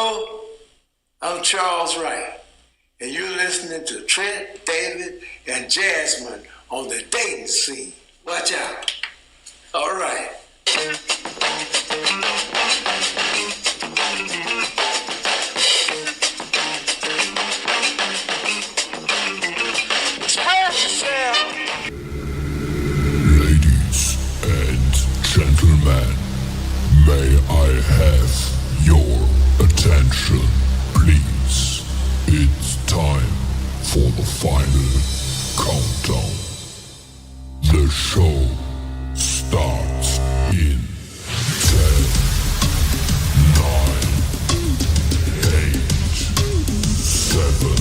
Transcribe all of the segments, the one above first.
Hello, I'm Charles Wright, and you're listening to Trent, David, and Jasmine on the Dayton scene. Watch out. All right. Express yourself. Ladies and gentlemen, may I have your attention, please? It's time for the final countdown. The show starts in 10, 9, 8, 7,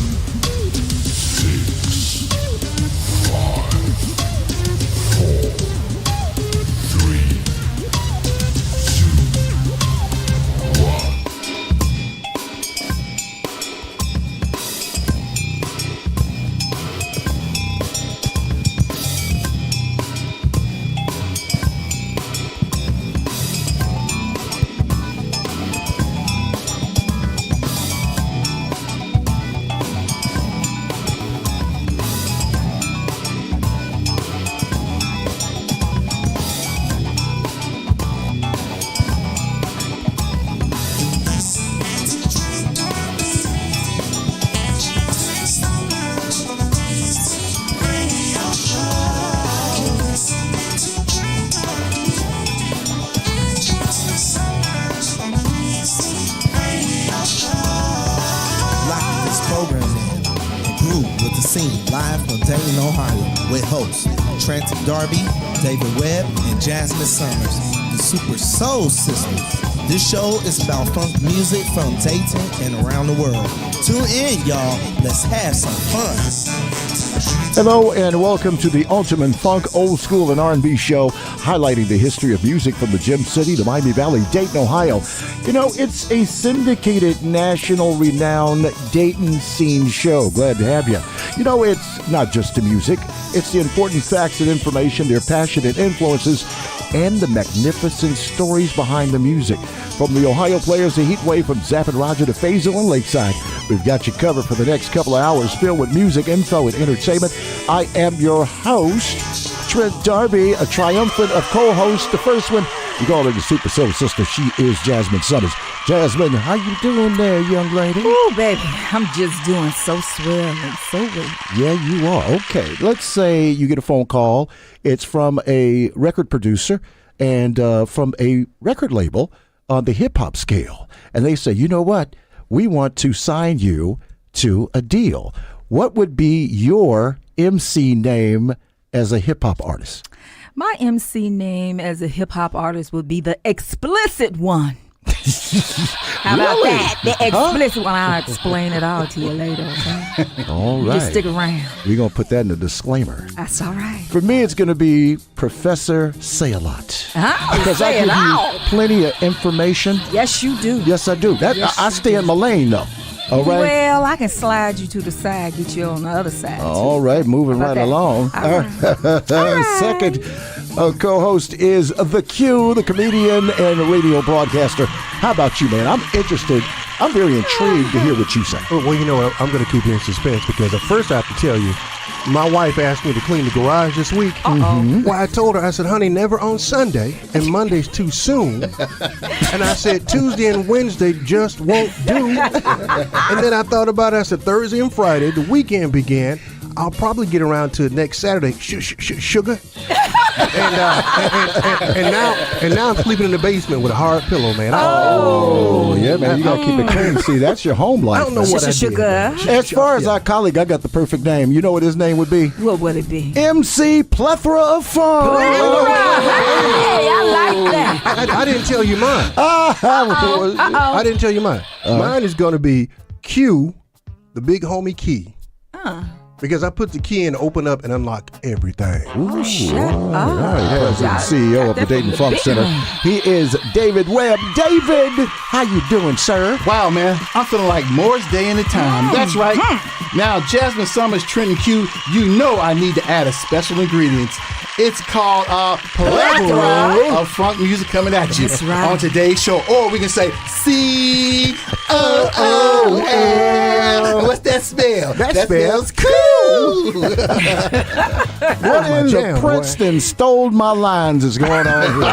6, 5, 4, 3, 2, 1. Live from Dayton, Ohio, with hosts Trent Darby, David Webb, and Jasmine Summers, the Super Soul Sisters. This show is about funk music from Dayton and around the world. Tune in, y'all. Let's have some fun. Hello and welcome to the Ultimate Funk Old School and R&B show, highlighting the history of music from the Gem City, the Miami Valley, Dayton, Ohio. You know, it's a syndicated, national renowned Dayton scene show. Glad to have you. You know, it's not just the music, it's the important facts and information, their passionate influences, and the magnificent stories behind the music. From the Ohio players, the heat wave from Zapp and Roger to Faisal and Lakeside, we've got you covered for the next couple of hours filled with music, info, and entertainment. I am your host, Trent Darby, a triumphant of co-hosts. The first one, you call her the Super Soul Sister. She is Jasmine Summers. Jasmine, how you doing there, young lady? Oh, baby, I'm just doing so swell and so well. Yeah, you are. Okay, let's say you get a phone call. It's from a record producer and from a record label on the hip-hop scale. And they say, you know what? We want to sign you to a deal. What would be your MC name as a hip-hop artist? My MC name as a hip-hop artist would be the Explicit One. How about that? The explicit one. I'll explain it all to you later. Okay? All right. Just stick around. We're going to put that in the disclaimer. That's all right. For me, it's going to be Professor Say-A-Lot. Because I give you plenty of information. Yes, you do. Yes, I do. I stay in my lane, though. All right. Well, I can slide you to the side, get you on the other side. All right, moving right along. All right. Second co-host is The Q, the comedian and radio broadcaster. How about you, man? I'm interested. I'm very intrigued to hear what you say. Well, you know what? I'm going to keep you in suspense because at first I have to tell you, my wife asked me to clean the garage this week. Well, I told her, I said, honey, never on Sunday, and Monday's too soon. And I said, Tuesday and Wednesday just won't do. And then I thought about it. I said, Thursday and Friday, the weekend began. I'll probably get around to it next Saturday. Sugar. And now I'm sleeping in the basement with a hard pillow, man. Yeah, man, you got to keep it clean. See, that's your home life. I don't know what I did. Sugar. As far as our colleague, I got the perfect name. You know what his name would be? What would it be? MC Plethora of Fun. Hey, I like that. I didn't tell you mine. I didn't tell you mine. Mine is going to be Q, the big homie Key. Because I put the key in to open up and unlock everything. Oh, shut up. President and CEO of the Dayton Funk Center. He is David Webb. David, how you doing, sir? Wow, man. I'm feeling like Moore's Day in the time. That's right. Now, Jasmine Summers, Trent and Q, you know I need to add a special ingredient. It's called plethora of funk music coming at you That's right. on today's show. Or we can say, see Oh, what's that smell? That smells cool. What in jam, the boy. Princeton stole my lines is going on here?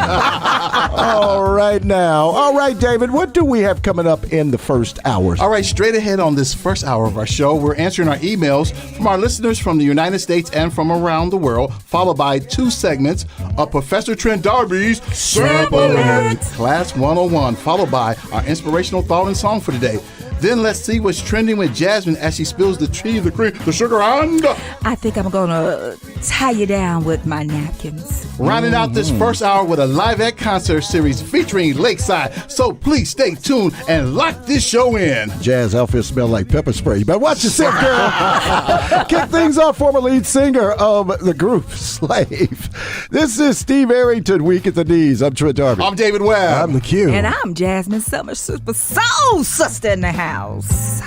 All right now. All right, David, what do we have coming up in the first hour? All right, straight ahead on this first hour of our show, we're answering our emails from our listeners from the United States and from around the world, followed by 2 segments of Professor Trent Darby's Sample It Class 101, followed by our inspirational thought and song for today. Then let's see what's trending with Jasmine as she spills the tea, the cream, the sugar, and I think I'm gonna tie you down with my napkins. rounding out this first hour with a live at concert series featuring Lakeside. So please stay tuned and lock this show in. Jazz outfit smell like pepper spray. You better watch yourself, girl. Kick things off, former lead singer of the group Slave. This is Steve Arrington, Weak at the Knees. I'm Trent Darby. I'm David Webb. I'm the Q. And I'm Jasmine Summers, Super Soul Sister in the house.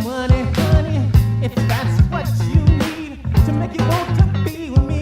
Money, honey, if that's what you need to make you want to be with me.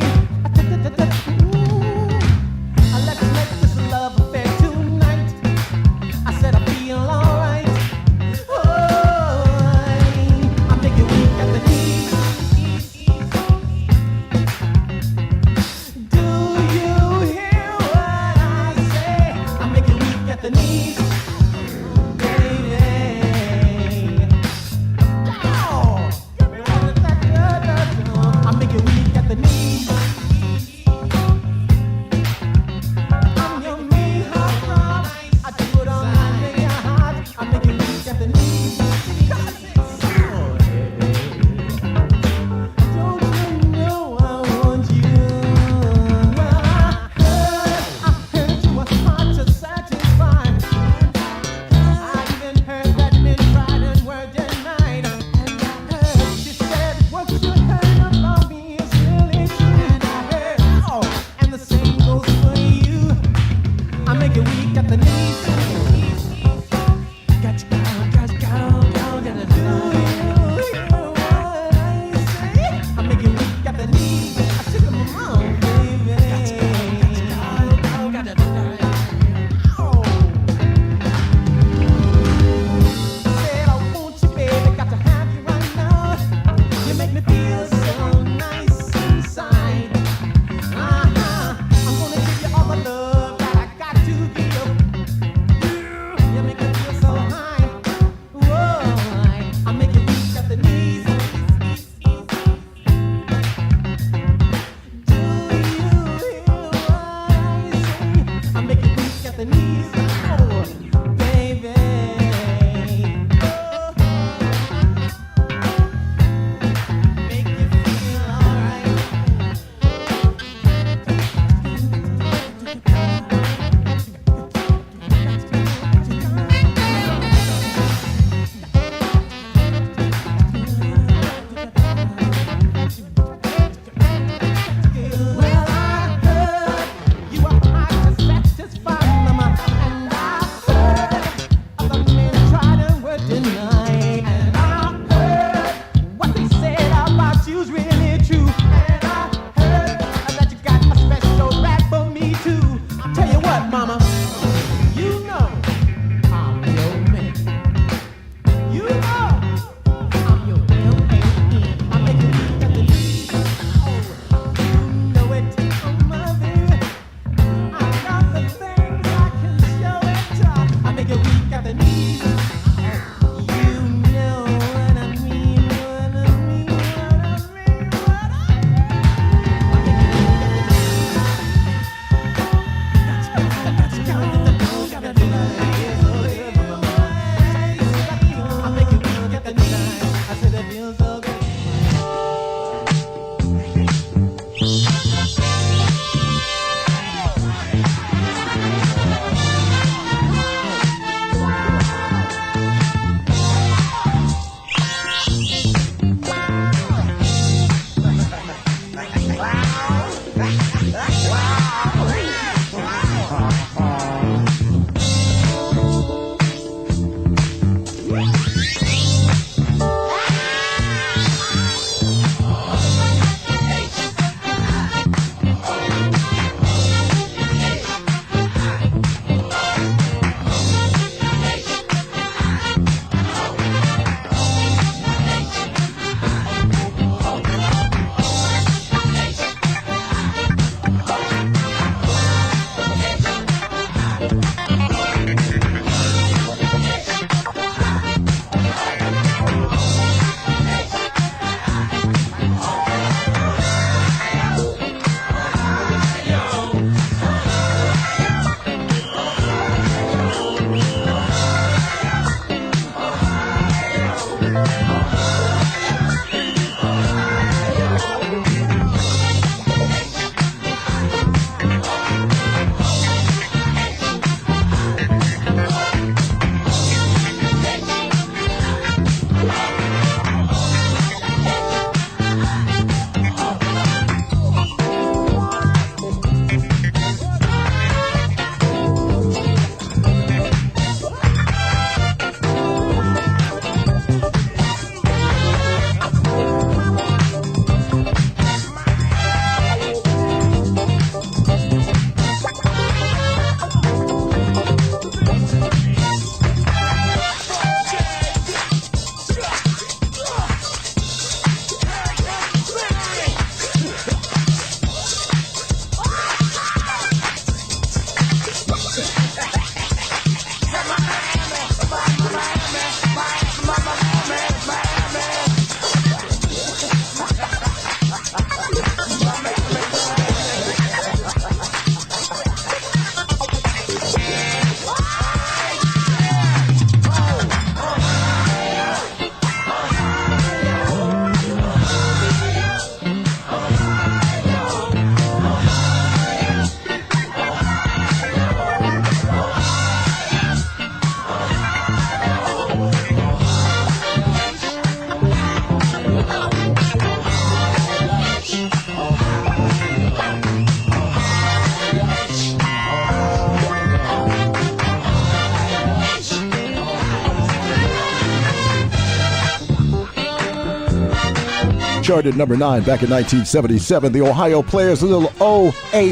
charted number 9 back in 1977. The Ohio Players, a little O-H-I-O.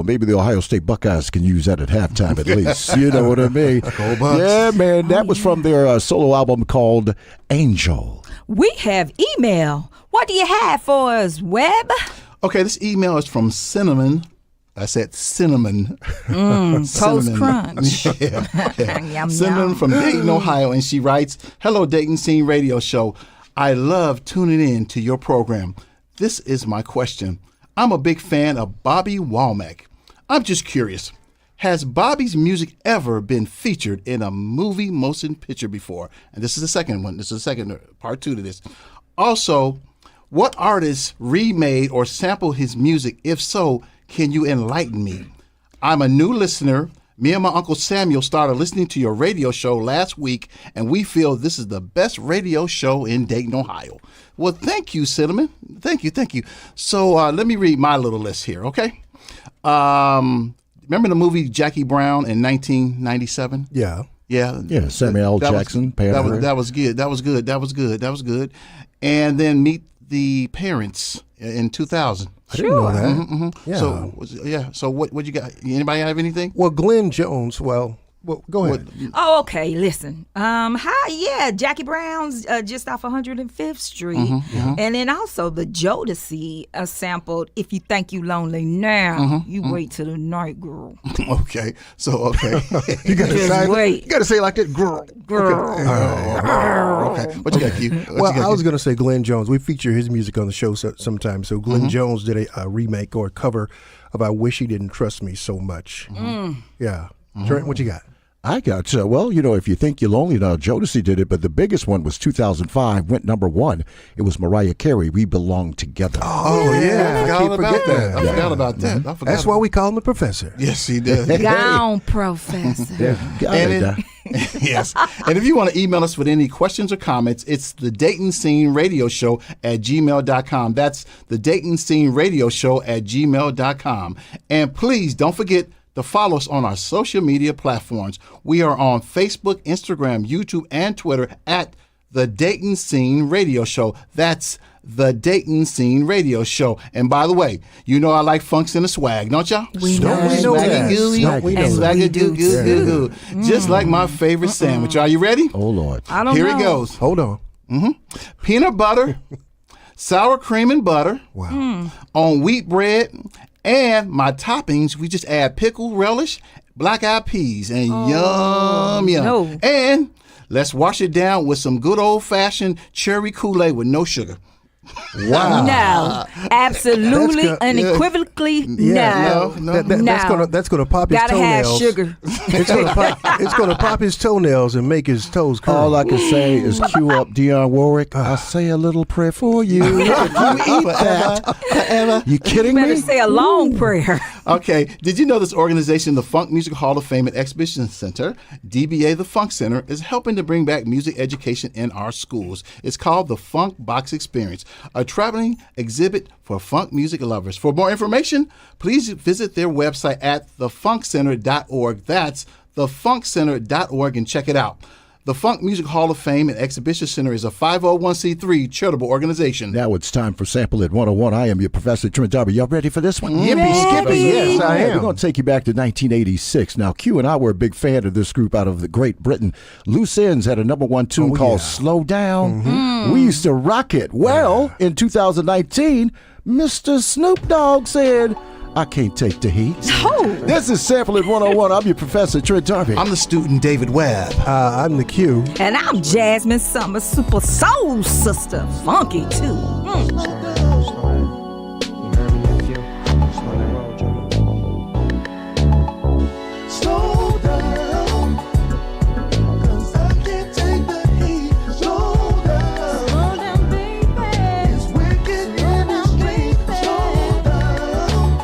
Maybe the Ohio State Buckeyes can use that at halftime at least. You know what I mean? Yeah, man. That was from their solo album called Angel. We have email. What do you have for us, Webb? Okay, this email is from Cinnamon. I said cinnamon. Toast Crunch. Yeah. Yum, Cinnamon yum. from Dayton, Ohio, and she writes, "Hello, Dayton Scene Radio Show. I love tuning in to your program. This is my question. I'm a big fan of Bobby Womack. I'm just curious. Has Bobby's music ever been featured in a movie motion picture before?" And this is the second one. This is the second part 2 to this. Also, what artists remade or sampled his music? If so, can you enlighten me? I'm a new listener. Me and my Uncle Samuel started listening to your radio show last week, and we feel this is the best radio show in Dayton, Ohio. Well, thank you, Cinnamon. Thank you. So let me read my little list here, okay? Remember the movie Jackie Brown in 1997? Yeah. Yeah. Yeah, Samuel L. Jackson. That was good. That was good. And then Meet the Parents in 2000. I didn't know that. Yeah. So what you got? Anybody have anything? Well, Glenn Jones. Well, go ahead. Oh, okay. Listen. Jackie Brown's just off 105th Street, and then also the Jodeci sampled "If You Think You Lonely Now, You Wait Till the Night, Girl." Okay. So You got to Just say wait. You got to say it like that, girl. Okay. What you got, Q? I was going to say Glenn Jones. We feature his music on the show sometimes. So Glenn Jones did a remake or a cover of "I Wish He Didn't Trust Me So Much." Yeah. Trent, what you got? I got if you think you're lonely now, Jodeci did it, but the biggest one was 2005, went number 1. It was Mariah Carey, "We Belong Together." Oh, yeah. I forgot about that. I forgot about that. That's why we call him the professor. Yes, he did. Gone, Professor. Yes. And if you want to email us with any questions or comments, it's the Dayton Scene Radio Show at gmail.com. That's the Dayton Scene Radio Show at gmail.com. And please don't forget to follow us on our social media platforms. We are on Facebook, Instagram, YouTube, and Twitter at the Dayton Scene Radio Show. That's the Dayton Scene Radio Show. And by the way, you know I like funk and swag, don't y'all? We know Swaggy gooey, swaggy goo. Just like my favorite sandwich. Are you ready? Oh, Lord. I don't Here know. it goes. Hold on. Peanut butter, sour cream and butter on wheat bread. And my toppings, we just add pickle, relish, black-eyed peas, and yum. No. And let's wash it down with some good old-fashioned cherry Kool-Aid with no sugar. Wow. No, absolutely, That's good. unequivocally, no. That's gonna pop his Gotta have toenails. sugar. It's gonna pop his toenails and make his toes curl. All I can say is cue up Dionne Warwick. I'll say a little prayer for you. You eat that. You kidding You better me? say a long prayer. Okay, did you know this organization, the Funk Music Hall of Fame and Exhibition Center, DBA The Funk Center, is helping to bring back music education in our schools? It's called the Funk Box Experience, a traveling exhibit for funk music lovers. For more information, please visit their website at thefunkcenter.org. That's thefunkcenter.org and check it out. The Funk Music Hall of Fame and Exhibition Center is a 501c3 charitable organization. Now it's time for Sample It 101. I am your Professor Trent Darby. Y'all ready for this one? Yippee skippy, yes, I am. We're going to take you back to 1986. Now, Q and I were a big fan of this group out of the Great Britain. Loose Ends had a number 1 tune called Slow Down. We used to rock it. Well, in 2019, Mr. Snoop Dogg said, I can't take the heat. Oh. This is Sample It 101. I'm your Professor Trent Darby. I'm the student David Webb. I'm the Q. And I'm Jasmine Summers, super soul sister. Funky, too. Slow down, 'cause I can't take the heat. Slow down, baby. It's wicked in the street. Slow down,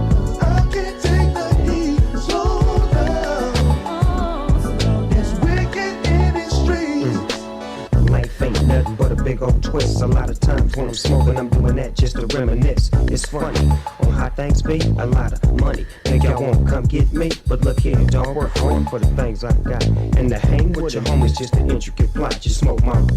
'cause I can't take the heat. Slow down, it's wicked in the street. Life ain't nothing but a big old twist. A lot of times when I'm smoking, I'm doing that just to reminisce. It's funny, on how things be, a lot of money. Think y'all won't come get me, but look here, dog, work hard for the things I got. And to hang with your homies just an intricate plot. You smoke mama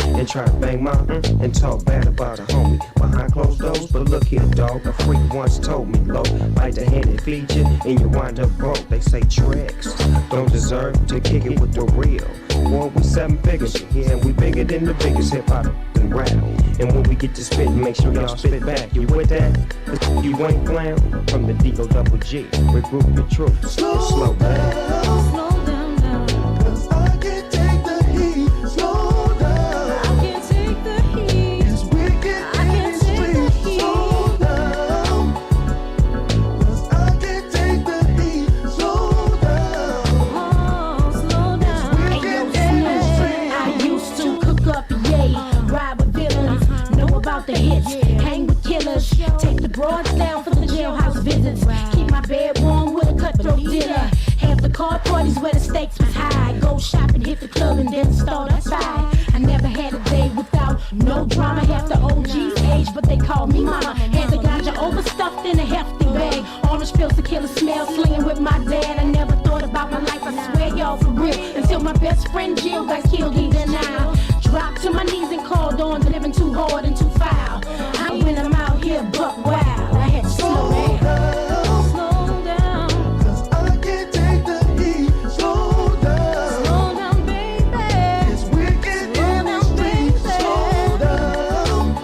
and try to bang mama and talk bad about a homie behind closed doors. But look here, dog, a freak once told me, low, bite the hand and feed you, and you wind up broke. They say tricks don't deserve to kick it with the real. Boy, we 7 figures, yeah, and we bigger than the biggest hip-hop and rap. And when we get to spit, make sure y'all spit back. You with that? You ain't playing from the D-O double G. Regroup your troops. Slow down. Slow down now. 'Cause I can't take the heat. Slow down. I can't take the heat. It's wicked in the street. Slow down. 'Cause I can't take the heat. Slow down. Oh, slow down. It's wicked in the street. I used to cook up, yay, ride with villains, know about the hits, hang with killers, take the broads down for the jailhouse visits, keep my bed warm with a cutthroat dinner, have the card parties where the stakes was high, go shopping, hit the club and then start a fight. I never had a day without no drama, half the OG's age, but they call me mama. Had the ganja overstuffed in a hefty bag, orange pills to kill a smell, slinging with my dad. I never thought about my life, I swear y'all for real, until my best friend Jill got killed in denial. Dropped to my knees and called on, living too hard and too foul. When I'm out here buck wild, I had to slow down. Slow down. 'Cause I can't take the heat. Slow down. Slow down, baby. It's wicked in the street. Slow down.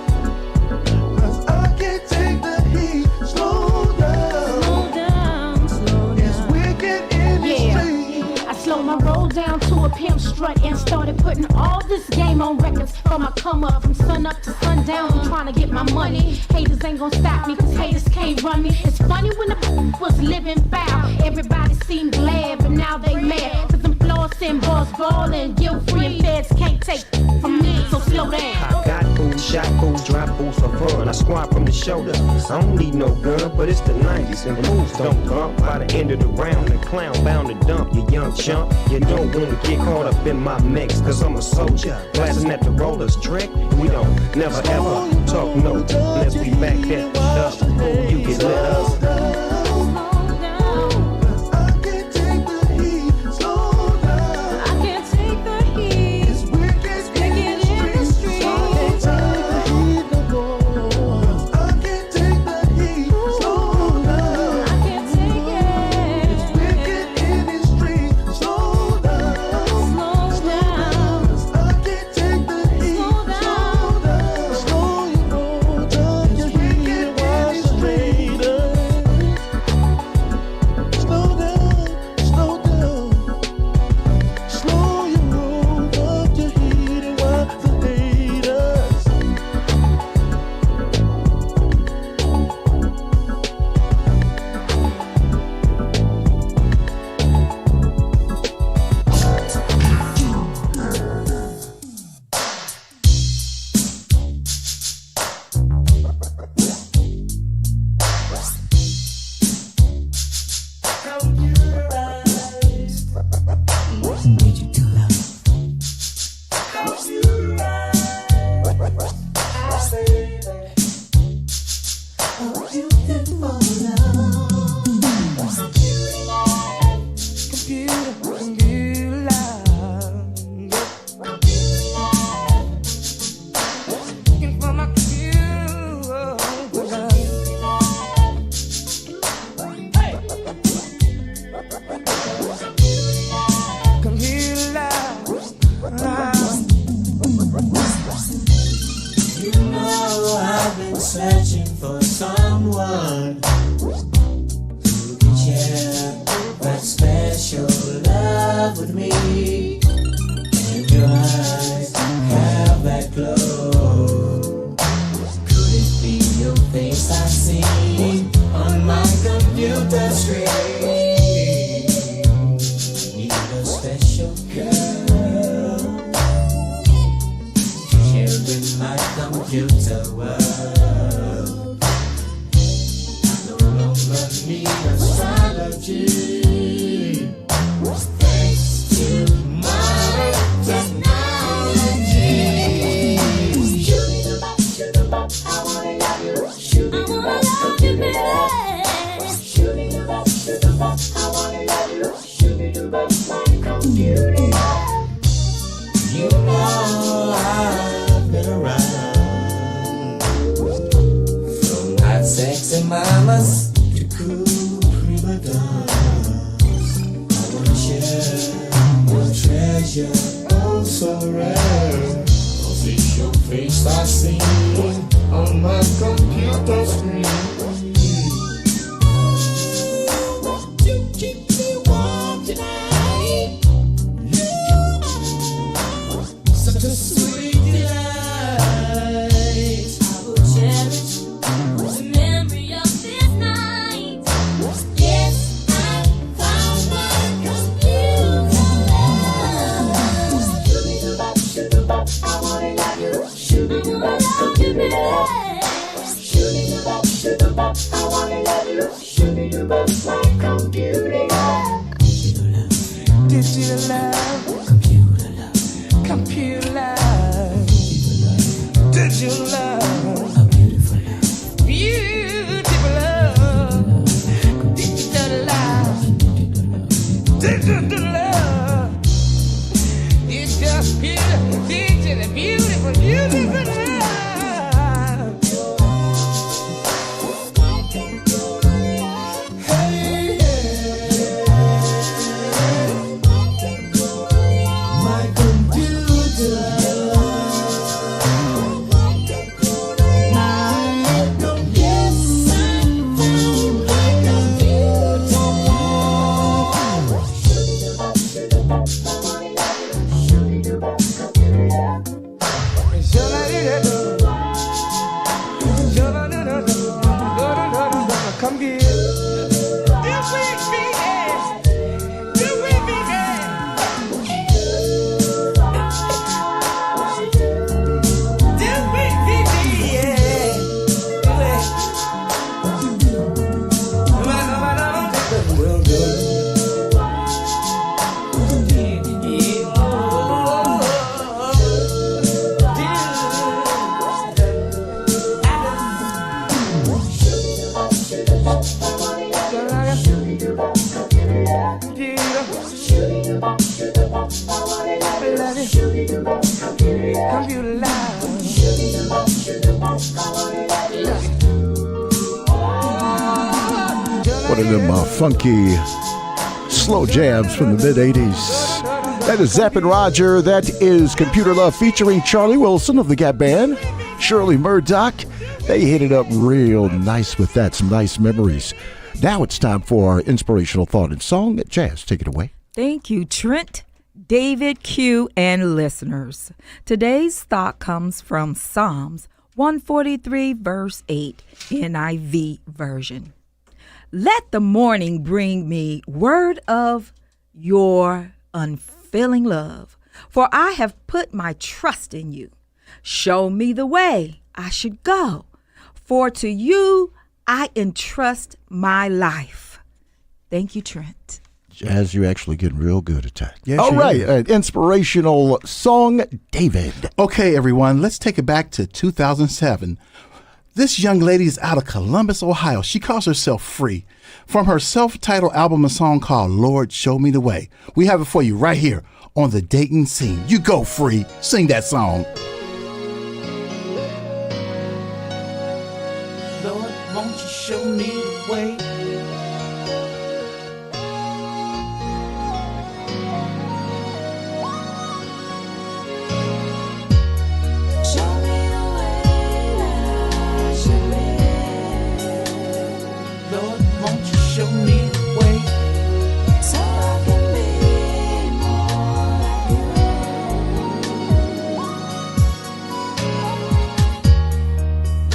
'Cause I can't take the heat. Slow down. Slow down, slow down. It's wicked in the street. I slowed my roll down to a pimp strut and started putting all this game on records from my come up, from sun up to sundown. I'm trying to get my money. Haters ain't gonna stop me, cause haters can't run me. It's funny when the was living foul. Everybody seemed glad, but now they mad. Cause I'm flossing, boss ballin', guilt free, and feds can't take from me. So slow down. I got food, shot food, drop fools for fun. I squat from the shoulder. I don't need no gun, but it's the 90s and moves don't bump. By the end of the round, the clown bound to dump. You young chump, you don't wanna get caught up in my mix. Cause I'm a soldier, blasting at the rollers, trick. We don't never ever talk no. Let's be back there, up. Oh, you get lit up. Slow down. 'Cause I can't take the heat. Slow down. I can't take the heat. It's wicked in the street. I can't take the heat no more. 'Cause I can't take the heat. Slow down. I can't take it. It's wicked in the street. Slow down. Slow down. 'Cause I can't take the heat. Slow down. Slow your roll down. It's wicked in the street. Slow down. Slow down. Slow your roll up your heat and watch the haters. Searching for someone who can share that special love with me. And your eyes have that glow. Could it be your face I see on my computer screen? Need a special girl to share with my computer world. Need astrology. Thanks to modern technology. computer screen. You keep me warm tonight. Such a sweet delight. I will cherish the memory of this night. Yes, I found my computer love. Shoot-a-bop, I wanna love you. Shoot-a-bop, computer. Shoot-a-bop, I wanna love you. Shoot-a-bop, my computer. Digital love, computer love, computer love, digital love, a beautiful love, beautiful love, digital love, digital love. It's just beautiful, digital, beautiful, beautiful love. Hey, my computer, yes, I found my computer. Come here. Computer love. One of them funky slow jams from the mid-'80s. That is Zapp and Roger. That is Computer Love featuring Charlie Wilson of the Gap Band, Shirley Murdoch. They hit it up real nice with that. Some nice memories. Now it's time for our inspirational thought and song. Jazz, take it away. Thank you, Trent, David, Q, and listeners. Today's thought comes from Psalms 143, verse 8, NIV version. Let the morning bring me word of your unfailing love, for I have put my trust in you. Show me the way I should go, for to you I entrust my life. Thank you, Trent. Jazz, you're actually getting real good at that. Yes, All you right, is. an inspirational song, David. Okay, everyone, let's take it back to 2007. This young lady is out of Columbus, Ohio. She calls herself Free. From her self-titled album, a song called Lord, Show Me the Way. We have it for you right here on the Dayton Scene. You go, Free. Sing that song. Lord, won't you show me the way? Show me the way that I should live. Lord, won't you show me the way? So I can be more like you.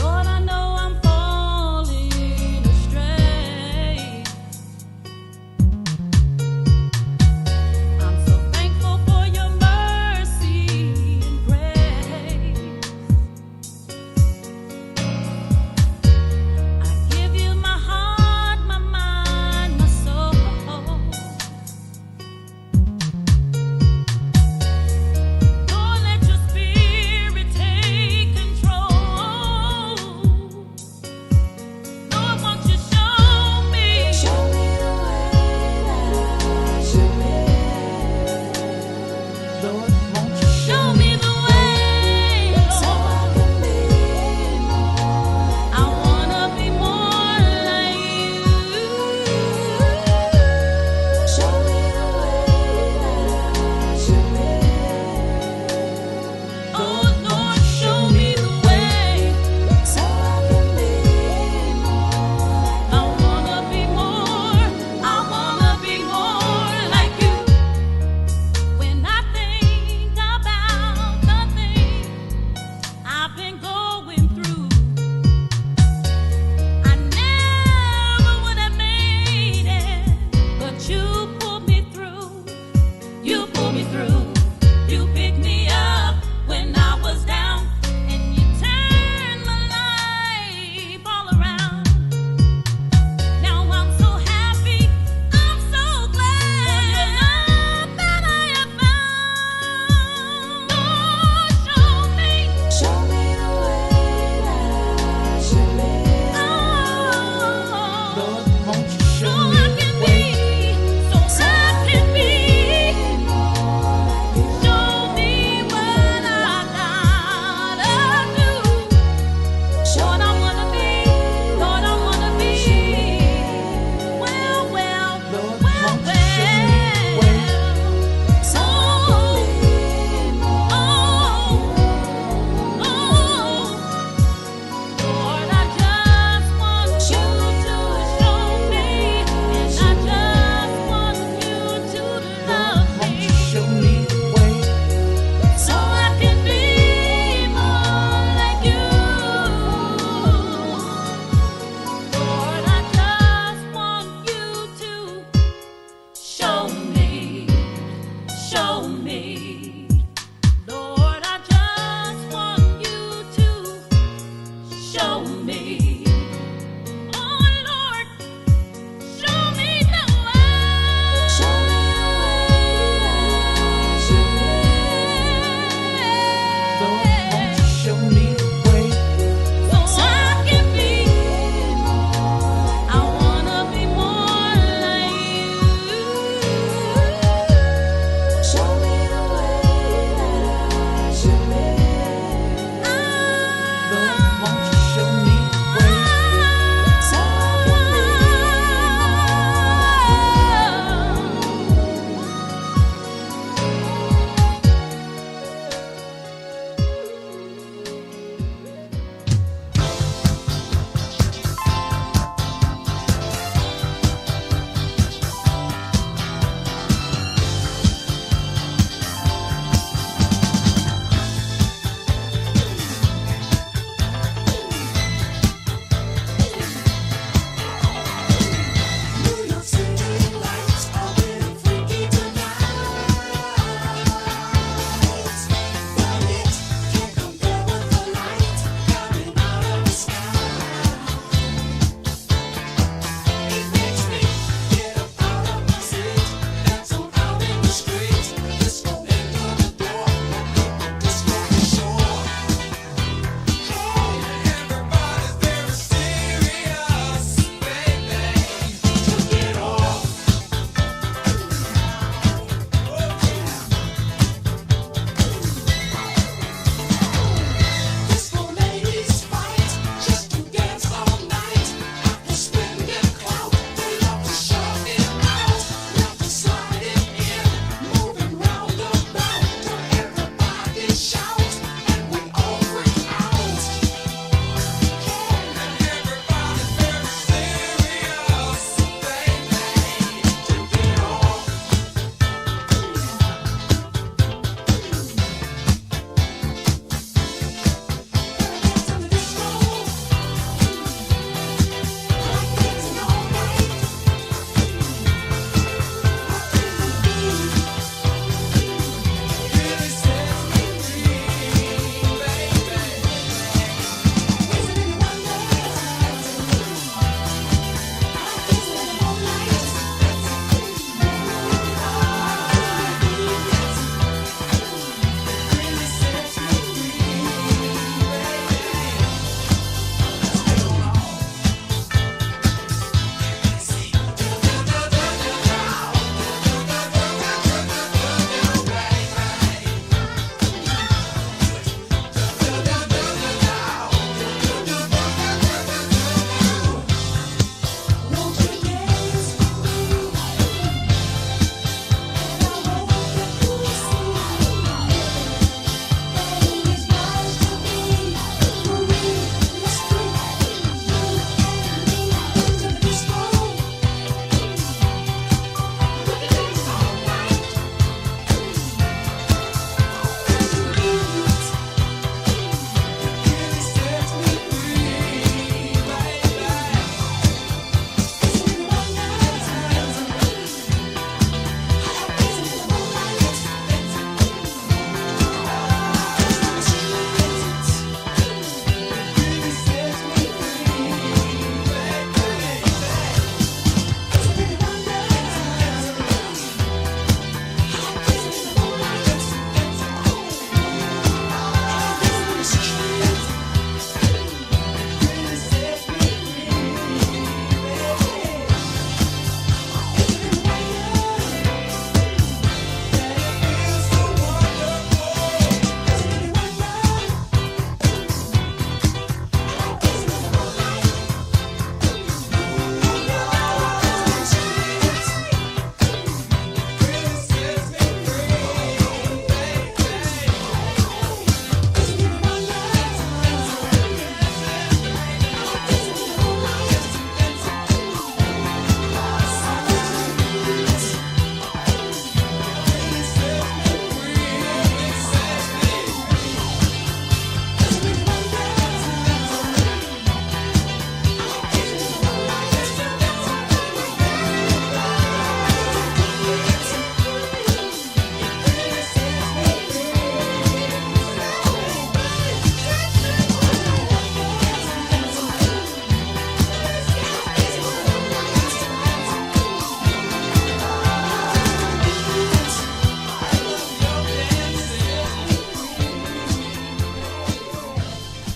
Lord, I know I'm falling astray.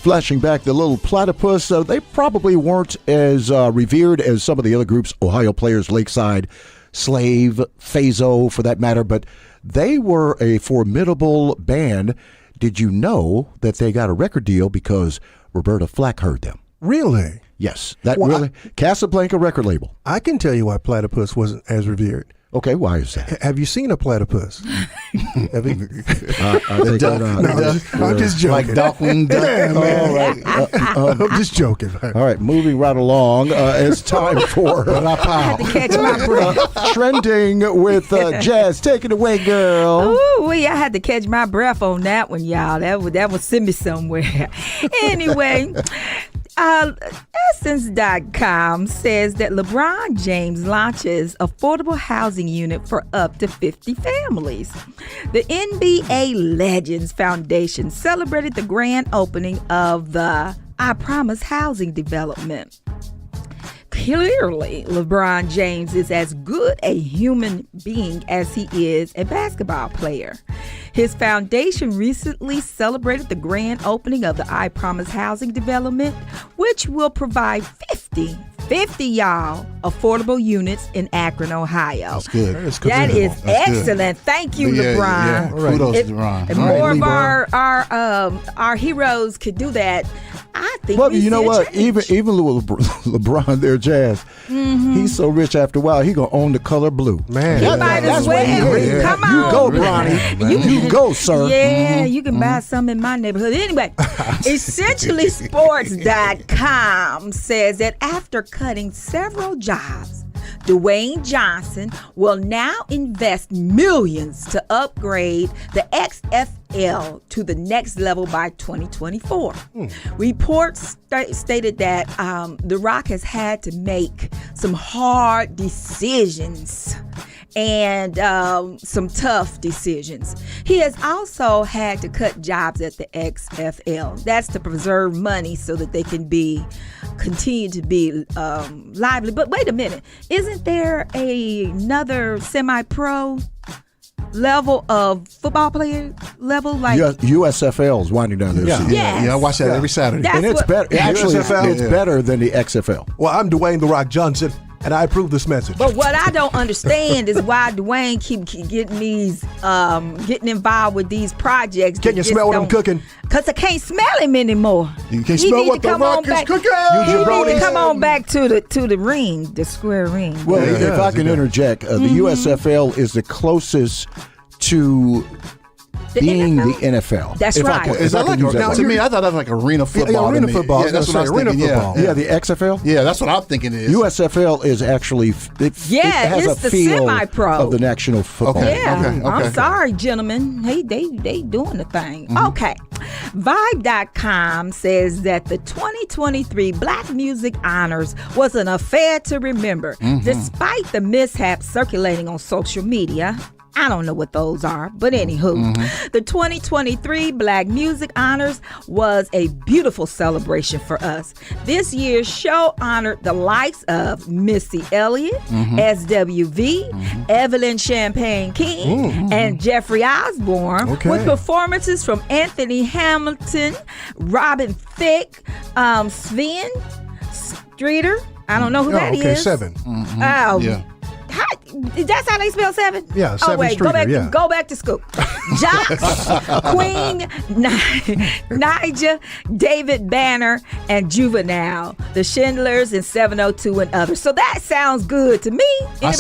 Flashing back, the Little Platypus, they probably weren't as revered as some of the other groups, Ohio Players, Lakeside, Slave, Phaso, for that matter, but they were a formidable band. Did you know that they got a record deal because Roberta Flack heard them? Really? Yes, that really Casablanca record label. I can tell you why platypus wasn't as revered. Okay, why is that? Have you seen a platypus? Have you? I'm just joking. Like Darkwing Duck. Yeah, man. All right. I'm just joking. All right, moving right along. It's time for I had to catch my breath. Trending with Jazz. Take it away, girl. Ooh, I had to catch my breath on that one, y'all. That would send me somewhere. Anyway, Essence.com says that LeBron James launches affordable housing unit for up to 50 families. The NBA Legends Foundation celebrated the grand opening of the I Promise housing development. Clearly, LeBron James is as good a human being as he is a basketball player. His foundation recently celebrated the grand opening of the I Promise housing development, which will provide 50 y'all affordable units in Akron, Ohio. That's good. That is excellent. Thank you, LeBron. Yeah. Kudos to LeBron. If more of our heroes could do that, I think Well, we you know see a what? change. Even LeBron there, Jazz, he's so rich after a while, he going to own the color blue. Man. He might as well. Come on. You go, Bronny. You go, sir. Yeah, you can buy some in my neighborhood. Anyway, EssentiallySports.com says that after cutting several jobs, Dwayne Johnson will now invest millions to upgrade the XFL to the next level by 2024. Reports stated that The Rock has had to make some hard decisions and some tough decisions. He has also had to cut jobs at the XFL. That's to preserve money so that they can continue to be lively. But wait a minute, isn't there another semi-pro level of football player level? Like USFL is winding down their season. Yes. Yeah, I watch that every Saturday. That's And it's what- better. Actually, USFL? it's better than the XFL. Well, I'm Dwayne The Rock Johnson, and I approve this message. But what I don't understand is why Dwayne keep getting these, getting involved with these projects. Can you smell what I'm cooking? Because I can't smell him anymore. You can't He smell need what to The come on Rock is back. cooking. He need to jabronis. come on back to the ring, the square ring. Well, Yeah, if I can interject, the USFL is the closest to The being NFL? the NFL. That's If I right. can- Is if I that can like use that to word. me? I thought that was like arena football. arena to me. football. I Yeah, was that's gonna what I was say, arena thinking. football. Yeah, the XFL. Yeah, that's what I'm thinking it is. USFL is actually it has it's a the feel semi-pro. of the National Football. Okay. Yeah, okay. I'm sorry, gentlemen. Hey, they doing the thing. Okay. Vibe.com says that the 2023 Black Music Honors was an affair to remember, despite the mishaps circulating on social media. I don't know what those are, but anywho, the 2023 Black Music Honors was a beautiful celebration for us. This year's show honored the likes of Missy Elliott, SWV, Evelyn Champagne King, and Jeffrey Osborne, Okay. with performances from Anthony Hamilton, Robin Thicke, Sven Streeter. I don't know who that is. okay, 7. Yeah. That's how they spell 7? Yeah, Oh, 7 wait, Streeter, go back, yeah. go back to school. Jocks, Queen, Nija, David Banner, and Juvenile, the Schindlers, and 702 and others. So that sounds good to me. I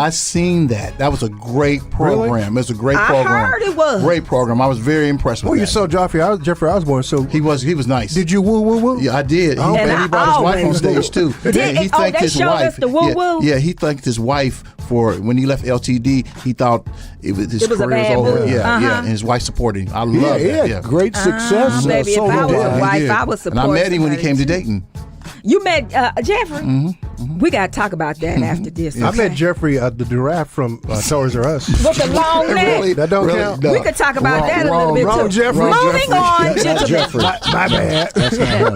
seen that. That was a great program. It was a great I program. heard it was. Great program. I was very impressed with Well, that. you saw Jeffrey Osborne, so He was nice. did you woo woo woo? Yeah, I did. Oh, And And I he brought his wife on always stage too. Did And he it? Oh, thanked they his showed wife. us the woo-woo? Yeah, he thanked his wife for when he left LTD. He thought his It was a career was bad over. move. Yeah, Uh-huh. and his wife supported him. I love Yeah, he that. had great success. baby, if solo I was a wise. wife, He did. I would And I support met him when he somebody came to too. Dayton. You met Jeffrey? We got to talk about that after this. I okay? met Jeffrey the giraffe from Toys R Us. With the long neck. Really? That don't Really? count. No. We could talk about that a little bit wrong too. Jeffrey. Moving on, Not gentlemen. Jeffrey. My bad. That's not him.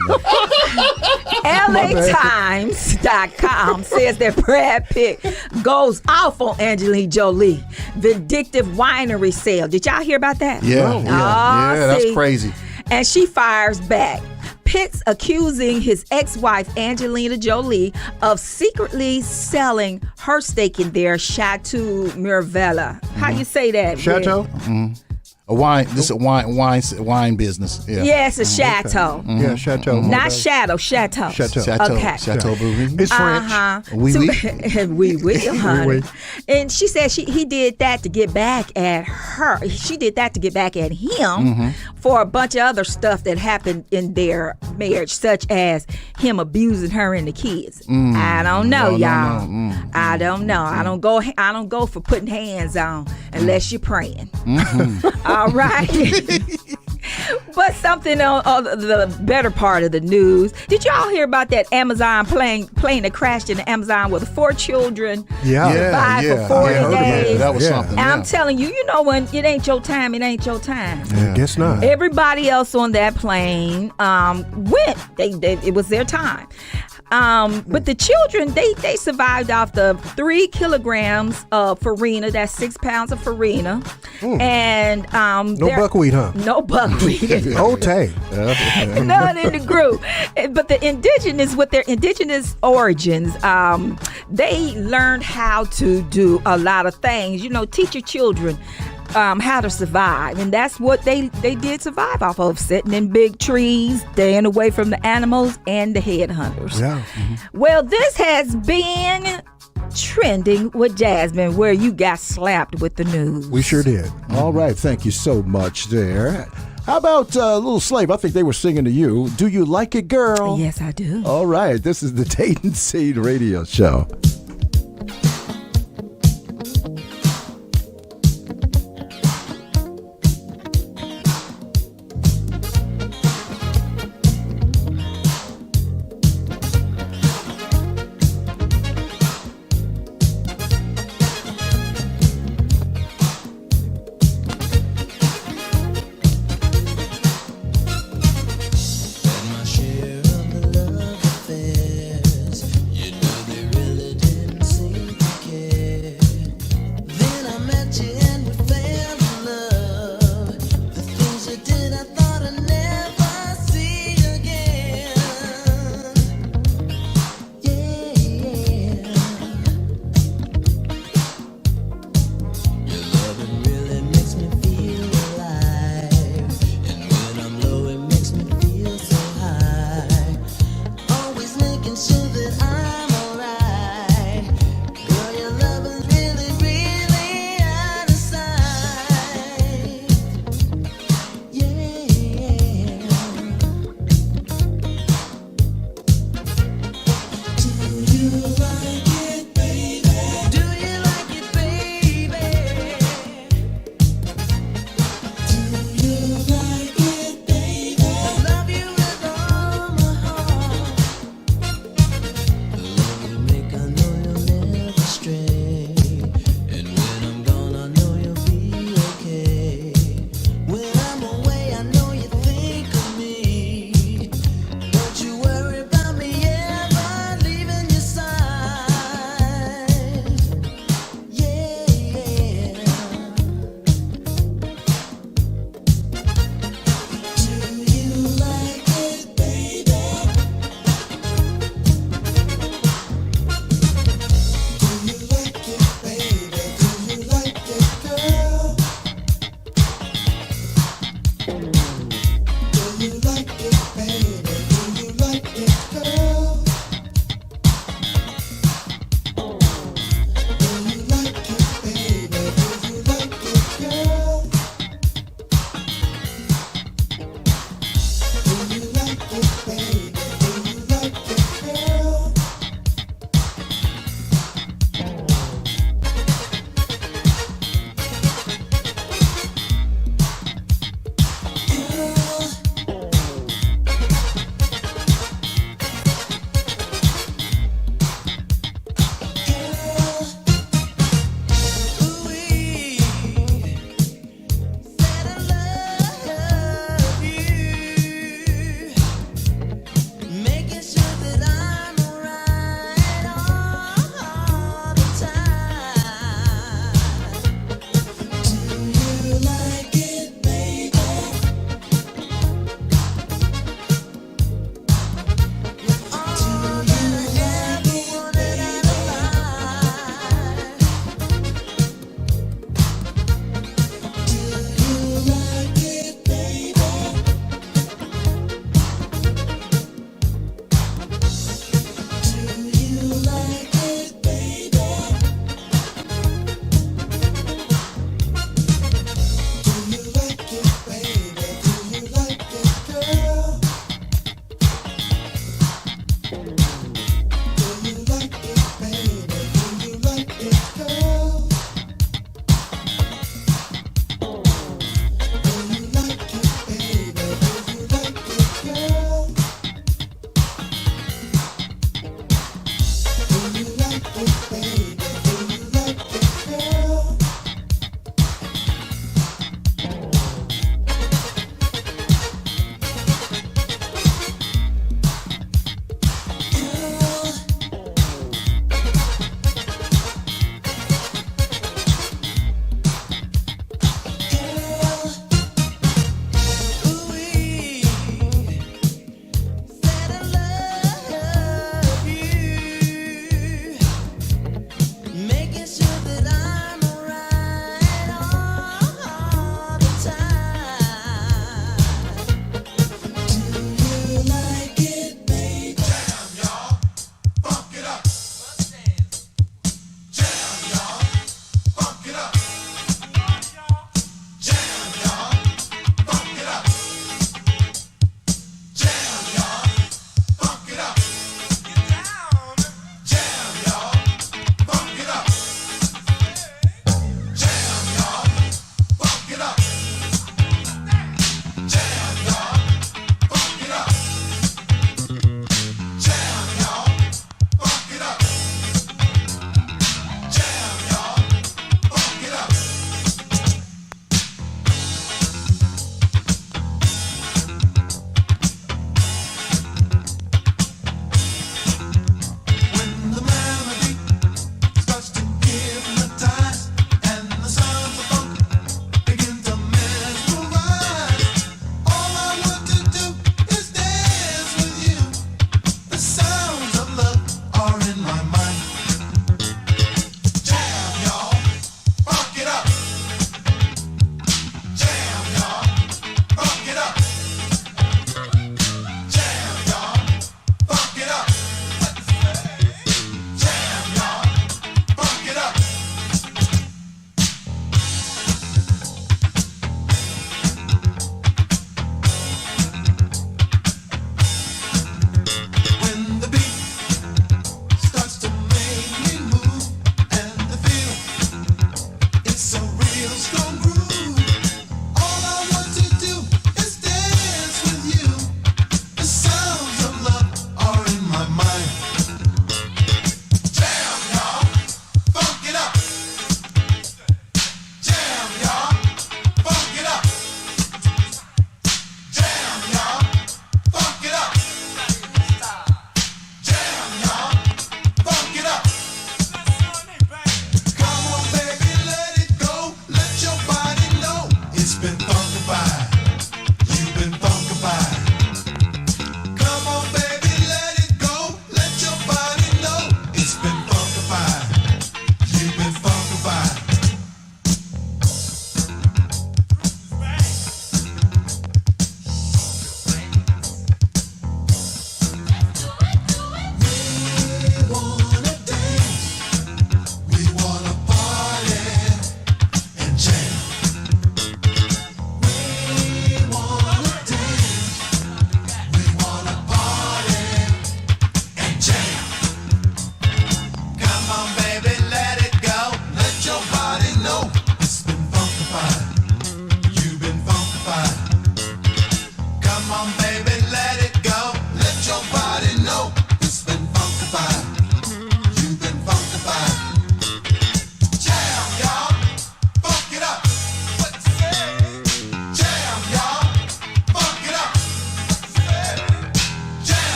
LATimes.com says that Brad Pitt goes off on Angelina Jolie. Vindictive winery sale. Did y'all hear about that? Yeah, Oh, yeah, that's see. crazy. And she fires back. Pitts accusing his ex-wife Angelina Jolie of secretly selling her stake in their Chateau Mirvella. How you say that? Chateau? A wine. This is a wine business. Yeah. Yes, a chateau. Yeah, Chateau. Not shadow, chateau. Chateau. Okay. Chateau Bringing. It's French. Oui, oui. Oui, honey. Oui. And she said he did that to get back at her. She did that to get back at him for a bunch of other stuff that happened in their marriage, such as him abusing her and the kids. I don't know, y'all. I don't know. I don't go for putting hands on unless you're praying. All right. But something on the better part of the news. Did y'all hear about that Amazon plane that crashed in the Amazon with 4 children? Yeah. Survived for 40 days. That was something. I'm telling you, you know when it ain't your time, it ain't your time. Yeah. Guess not. Everybody else on that plane went. It was their time. But the children, they survived off the 3 kilograms of farina. That's 6 pounds of farina. And No buckwheat, huh? no buckwheat. Okay. None in the group. But the indigenous, with their indigenous origins, they learned how to do a lot of things. You know, teach your children how to survive. And that's what they did survive off of, sitting in big trees, staying away from the animals and the headhunters. Yeah. Well, this has been trending with Jasmine, where you got slapped with the news. We sure did. All right, thank you so much there. How about Little Slave? I think they were singing to you. Do you like it, girl? Yes, I do. All right, this is the Dayton Seed Radio Show. My share of the love affairs, you know they really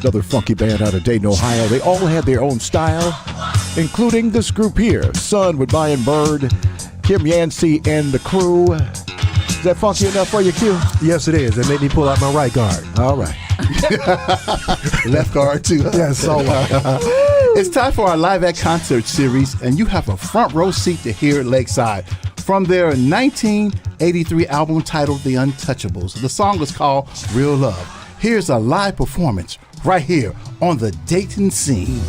Another funky band out of Dayton, Ohio. They all had their own style, including this group here, Sun with Brian Bird, Kim Yancey, and the crew. Is that funky enough for you, Q? Yes, it is. It made me pull out my right guard. All right. Left guard too. Yes, so It's time for our Live at Concert series, and you have a front row seat to hear it Lakeside. From their 1983 album titled The Untouchables, the song is called Real Love. Here's a live performance right here on the Dayton Scene.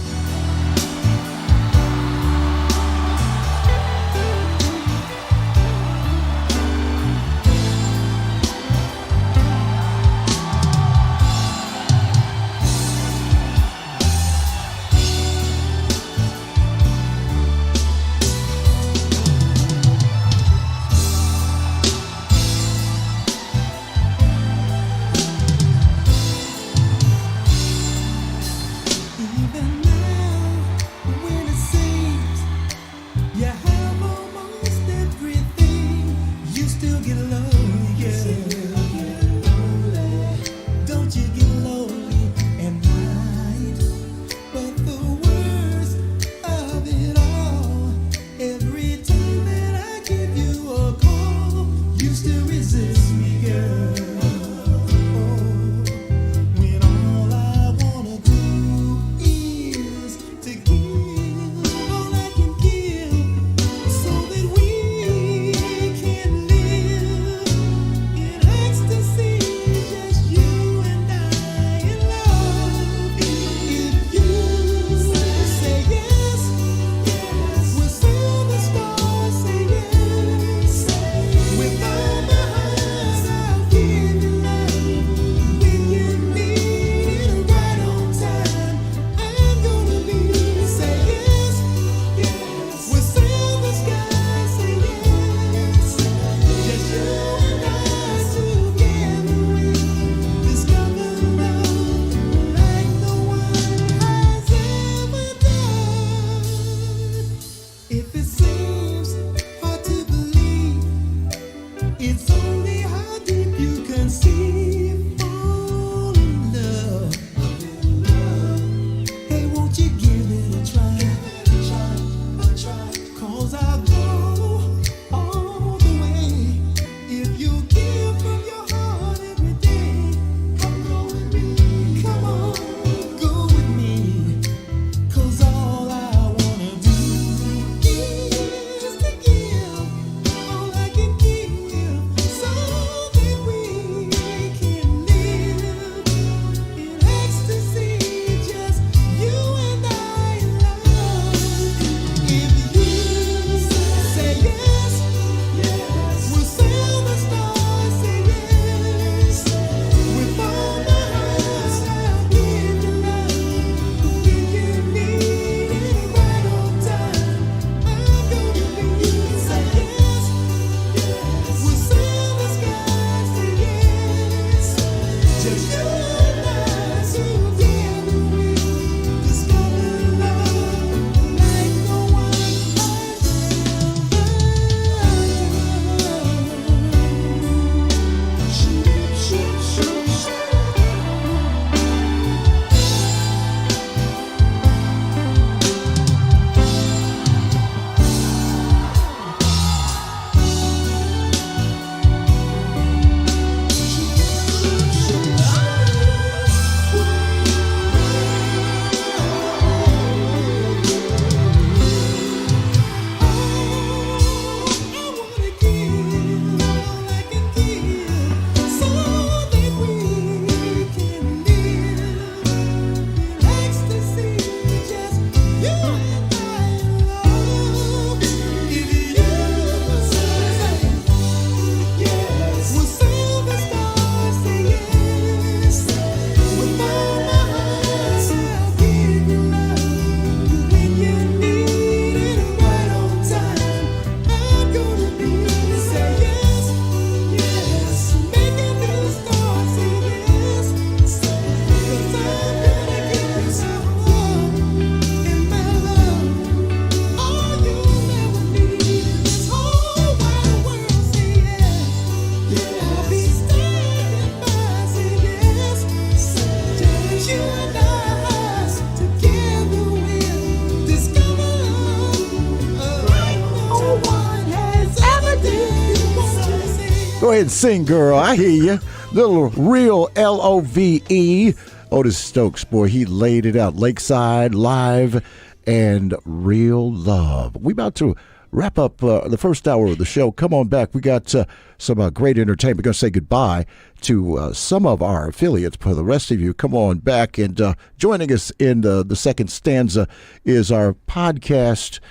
Even now, when it seems you have almost everything, you still get lonely, Don't you get lonely at night? But the worst of it all, every time that I give you a call, you still resist me, girl. When all I wanna do is to give all I can give, so that we can live in ecstasy, just you and I in love. If you say yes, we'll sail the stars. Say yes, with all my heart. Go ahead and sing, girl. I hear you. Little real Love. Otis Stokes, boy, he laid it out. Lakeside, Live, and Real Love. We about to wrap up the first hour of the show. Come on back. We got some great entertainment. We're going to say goodbye to some of our affiliates. For the rest of you, come on back. And joining us in the second stanza is our podcast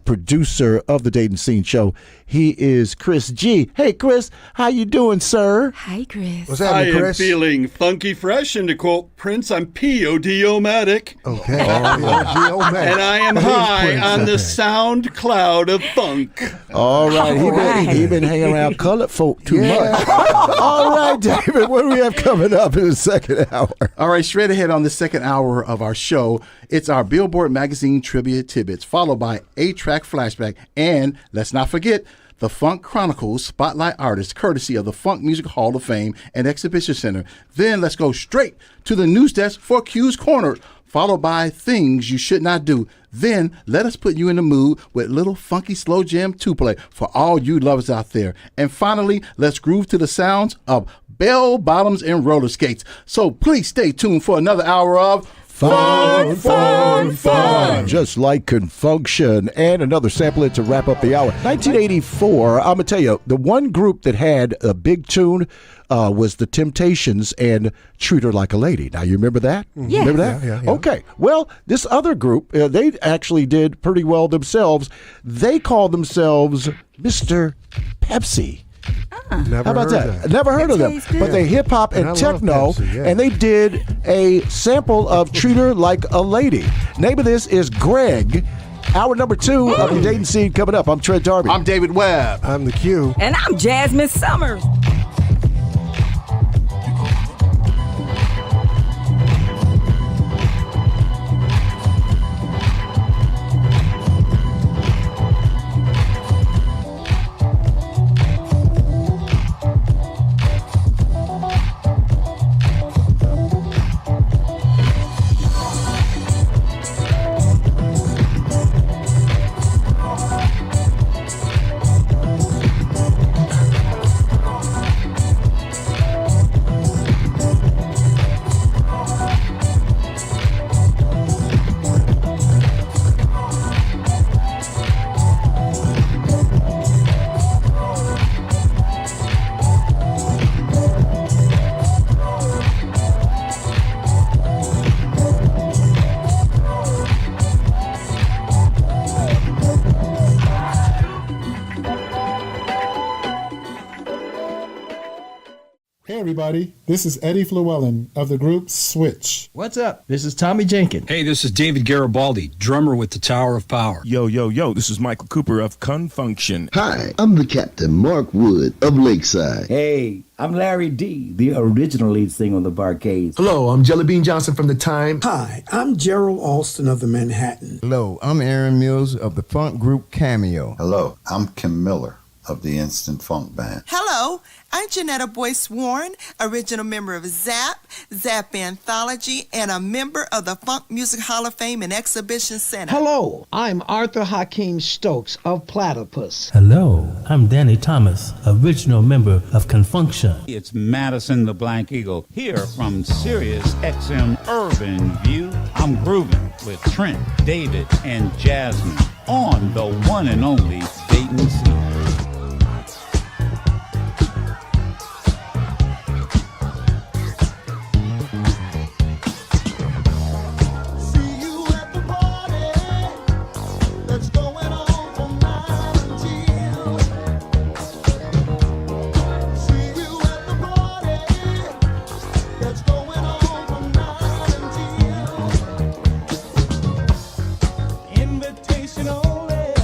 producer of the Dayton Scene Show. He is Chris G. Hey, Chris, how you doing, sir? Hi, Chris. What's happening, Chris? I am feeling funky fresh, and to quote Prince, I'm P-O-D-O-matic. Okay. P-O-D-O-matic. And I am high on the sound cloud of funk. All right. He been hanging around colored folk too much. All right, David, what do we have coming up in the second hour? All right, straight ahead on the second hour of our show, it's our Billboard Magazine Trivia Tidbits, followed by 8-track flashback, and let's not forget the Funk Chronicles Spotlight Artist, courtesy of the Funk Music Hall of Fame and Exhibition Center. Then let's go straight to the news desk for Q's Corner, followed by Things You Should Not Do. Then let us put you in the mood with little funky slow jam 2-play for all you lovers out there. And finally, let's groove to the sounds of bell bottoms and roller skates. So please stay tuned for another hour of Fun. Just like Confunction. And another sample to wrap up the hour. 1984, I'm going to tell you, the one group that had a big tune was the Temptations and Treat Her Like a Lady. Now, you remember that? Yeah. Remember that? Yeah. Okay. Well, this other group, they actually did pretty well themselves. They called themselves Mr. Pepsi. Never How about heard that? Never heard of them. tastes good. But they hip hop and I love techno, Pepsi, yeah. and they did a sample of Treat Her Like a Lady. Name of this is Greg. Hour number 2 of the Dayton Scene coming up. I'm Trent Darby. I'm David Webb. I'm the Q. And I'm Jasmine Summers. Hey everybody, this is Eddie Llewellyn of the group Switch. What's up? This is Tommy Jenkins. Hey, this is David Garibaldi, drummer with the Tower of Power. Yo, this is Michael Cooper of Confunction. Hi, I'm the Captain Mark Wood of Lakeside. Hey, I'm Larry D., the original lead singer on the Barcades. Hello, I'm Jelly Bean Johnson from The Time. Hi, I'm Gerald Alston of the Manhattan. Hello, I'm Aaron Mills of the funk group Cameo. Hello, I'm Kim Miller of the Instant Funk Band. Hello, I'm Janetta Boyce Warren, original member of Zap Anthology, and a member of the Funk Music Hall of Fame and Exhibition Center. Hello, I'm Arthur Hakeem Stokes of Platypus. Hello, I'm Danny Thomas, original member of Confunction. It's Madison the Blank Eagle, here from Sirius XM Urban View. I'm grooving with Trent, David, and Jasmine on the one and only Dayton Scene. Invitation only.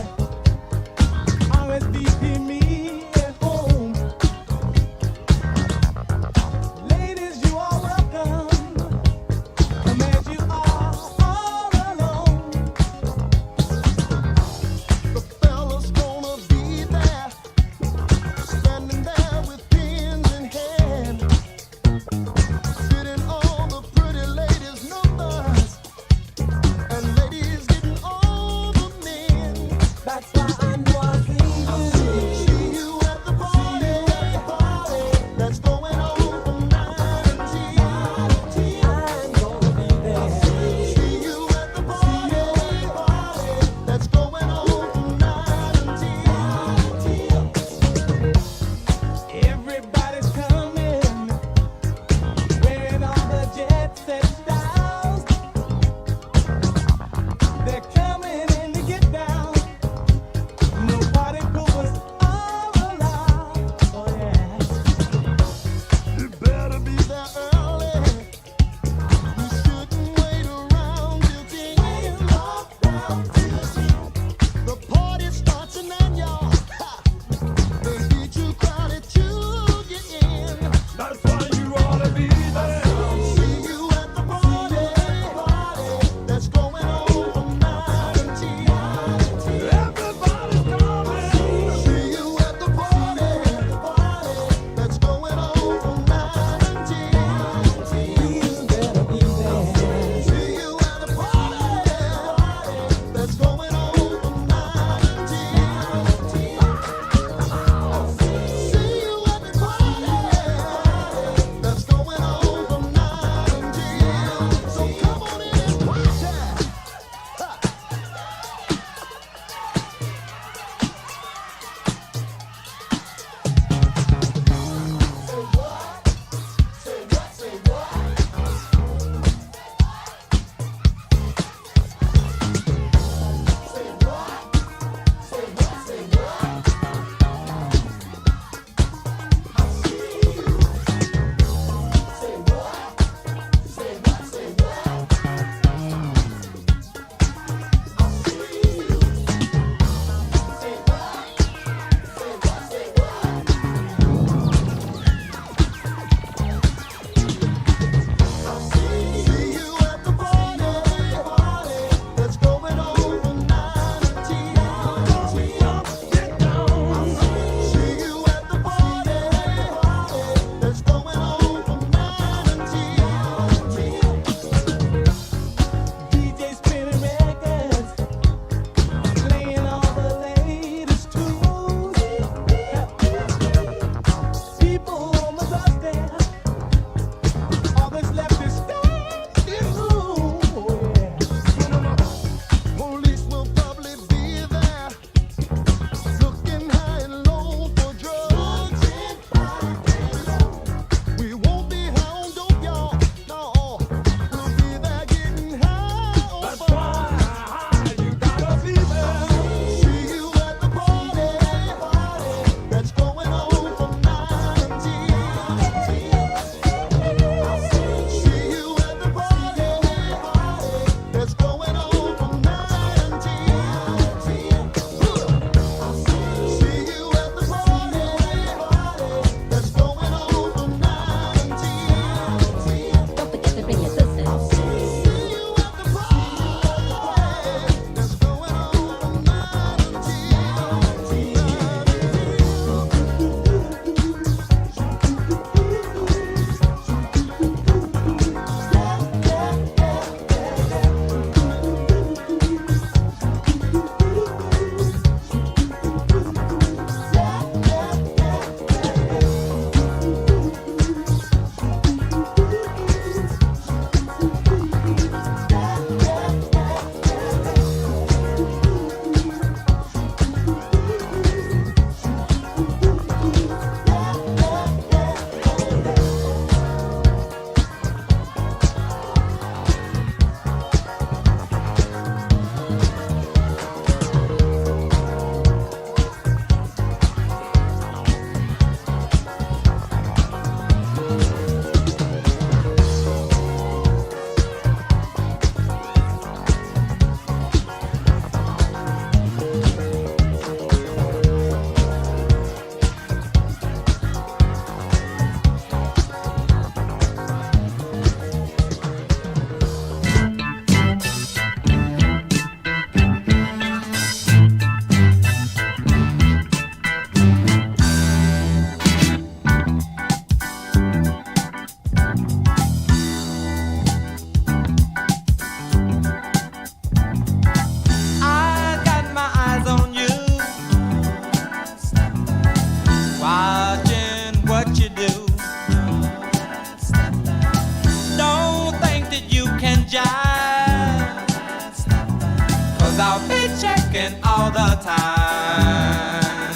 time.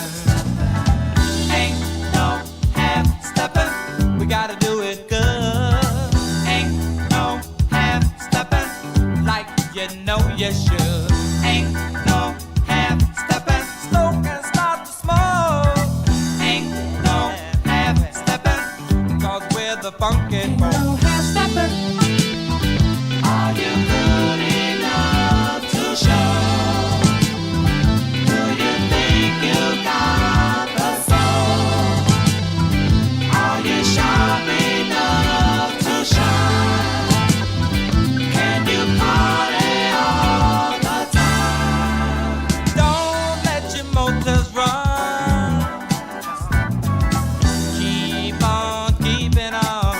Ain't no half-stepping, we gotta do it good. Ain't no half-stepping, like you know you should. Ain't no half-stepping, smoke and start to smoke. Ain't no half-stepping, cause we're the funky folk. No half-stepping. Are you good enough to show? Do you think you got the soul? Are you sharp enough to shine? Can you party all the time? Don't let your motors run. Keep on keeping on.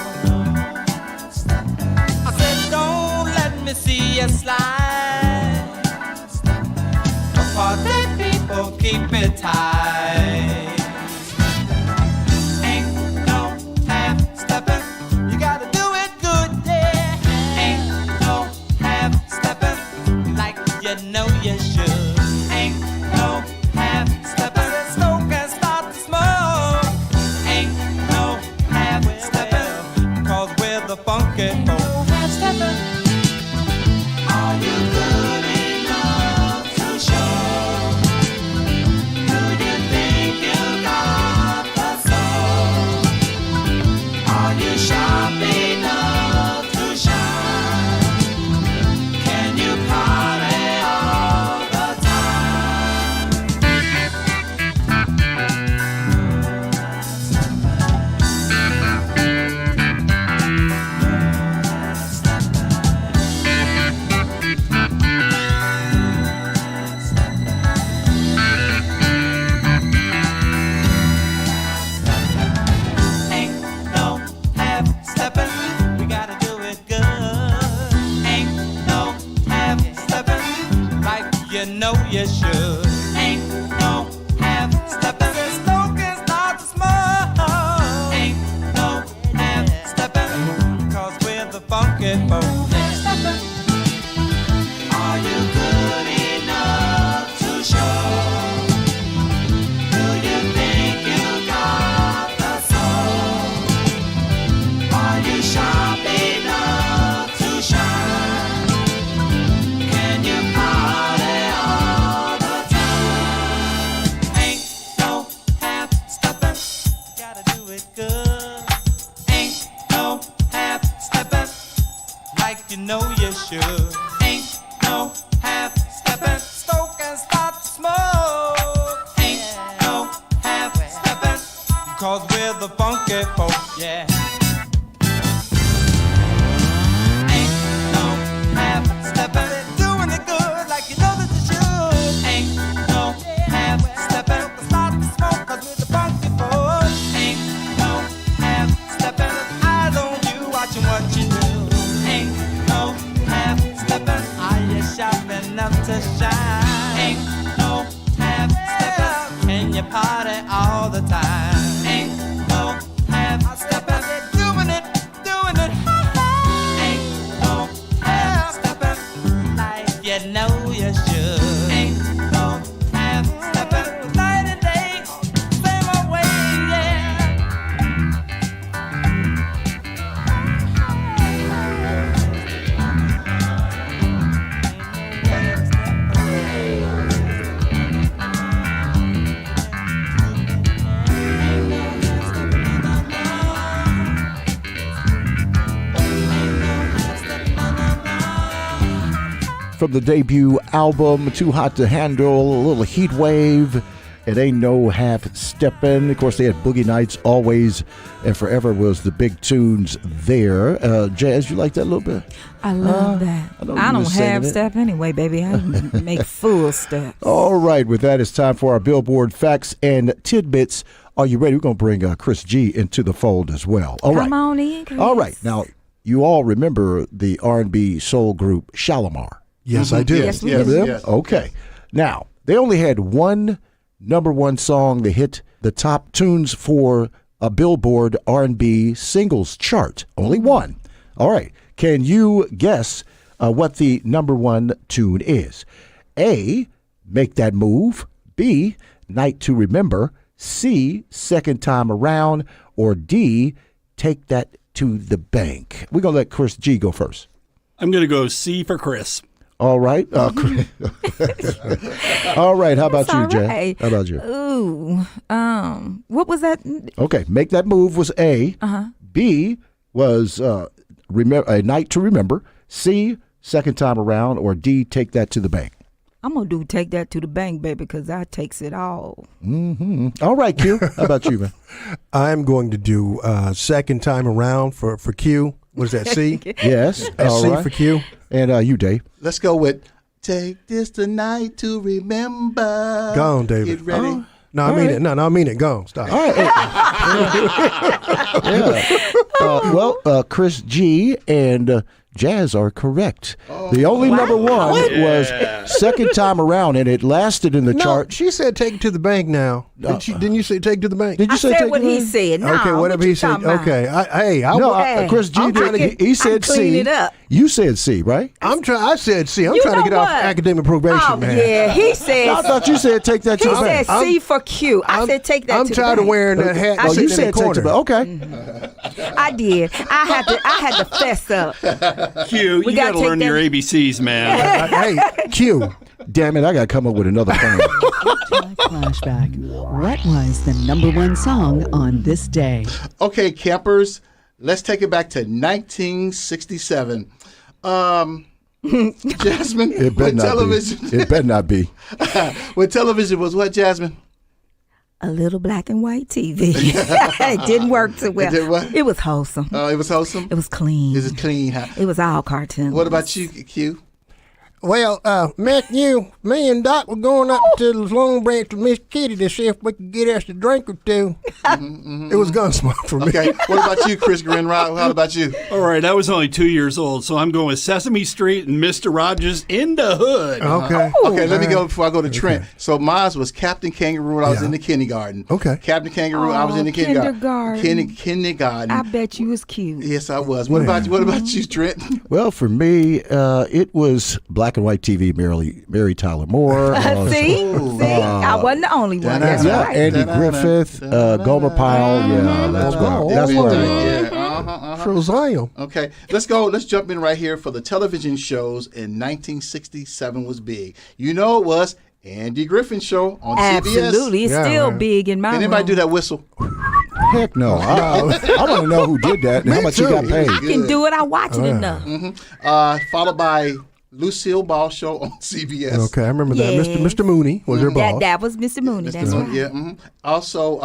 I said, don't let me see you slide. Party people, keep it tight. Ain't no half-stepping, you gotta do it good, yeah. Ain't no half-stepping, like you know you should. Ain't no half-stepping, smoke and start to smoke. Ain't no half-stepping, cause we're the funky folk. Are you good enough to show? Do you think you got the soul? Are you sharp enough to shine? Can you party all the time? Ain't no half-stepping, we gotta do it good. Ain't no half-stepping, like you know you should. Ain't no half-stepping, smoke and start to smoke. Ain't no half-stepping, cause we're the funky folk. Are you good enough to show? Do you think you got the soul? Are you sharp enough to shine? Can you party all the time? Ain't no half-stepping, gotta do it good. Ain't no half-stepping, like you know you should. Ain't no half-stepping, smoke and start to smoke. Ain't no half-stepping, cause we're the funky folk, yeah. Ain't no half-stepping, doing it good like you know that you should. Ain't no half-stepping, start to smoke cause we're the funky folk. Ain't no half-stepping, eyes on you watching what you do. Ain't no half-stepping, are you sharp enough to shine? Ain't no half-stepping, can you party all the time? Ain't no half-stepping, doing it, ain't no half-stepping, like you know you should. Ain't no half-stepping, night and day, same old way, yeah. From the debut album, Too Hot to Handle, a little Heat Wave, It Ain't No Half Steppin'. Of course, they had Boogie Nights, Always and Forever was the big tunes there. Jazz, you like that a little bit? I love that. I don't half step anyway, baby. I make full steps. All right, with that, it's time for our Billboard Facts and Tidbits. Are you ready? We're going to bring Chris G into the fold as well. All right. Come on in, Chris. All right. Now, you all remember the R&B soul group Shalimar. Yes, I do. Yes, we Remember do. them? Yes. Okay. Now, they only had one number one song that hit the top tunes for a Billboard R&B singles chart. Only one. All right. Can you guess what the number one tune is? A, Make That Move. B, Night to Remember, C, Second Time Around, or D, Take That to the Bank? We're going to let Chris G go first. I'm going to go C for Chris. All right. All right. How about you, Jay? Right. How about you? Ooh. What was that? Okay. Make That Move was A. B was A Night to Remember. C, Second Time Around, or D, Take That to the Bank? I'm going to do Take That to the Bank, baby, because that takes it all. All right, Q. How about you, man? I'm going to do Second Time Around for Q. What is that, C? Yes. That's C for Q. And you, Dave? Let's go with Take This Tonight to Remember. Go on, David. Get ready. No, I mean it. No, I mean it. Go on. Stop. All right. Well, Chris G and Jazz are correct. The only number one was Second Time Around, and it lasted in the chart. She said take it to the bank now. Didn't you say take it to the bank? Did you say take what it to the he bank? said. No, Okay, whatever he said. Okay. Chris G did. He said C. Clean it up. You said C, right? I said C. I'm You trying to know get off what? academic probation, man. Yeah, he said. I thought you said take that to He the bank. said C for Q. I said take that I'm to the tired bank. of wearing that hat. Oh, you sitting in said the take to corner. the Okay. I did. I had to fess up. Q, you got to learn your ABCs, man. Hey, Q. Damn it, I got to come up with another plan. Flashback. What was the number one song on this day? Okay, campers, let's take it back to 1967. Jasmine, It better not television. be. It better not be. When television was what, Jasmine? A little black and white TV. It didn't work too well. It did what? It was wholesome. It was wholesome? It was clean. Is it clean? Huh? It was all cartoons. What about you, Q? Well, Matthew, me and Doc were going up to the Long Branch with Miss Kitty to see if we could get us a drink or two. It was Gunsmoke for me. Okay. What about you, Chris Greenrod? How about you? All right, I was only 2 years old, so I'm going with Sesame Street and Mr. Rogers in the Hood. Okay. Okay, let me go before I go to Trent. So mine was Captain Kangaroo when I was in the kindergarten. Okay. Captain Kangaroo, I was in the kindergarten. Kindergarten. Kindergarten. I bet you was cute. Yes, I was. What about you, Trent? Well, for me, it was black and white TV, Mary Tyler Moore. See? I wasn't the only one. That's right. Andy Griffith, Gomer Pyle. Yeah, that's where it was. Okay, let's go. Let's jump in right here for the television shows in 1967 was big. You know it was Andy Griffin Show on CBS. Absolutely. It's still big in my Can anybody do that whistle? Heck no. I want to know who did that and how much you got paid. I can do it. I watch it enough. Followed by Lucille Ball Show on CBS. Okay, I remember that. Mr. Mooney was your boss. That was Mr. Mooney. That's right. Yeah. Also,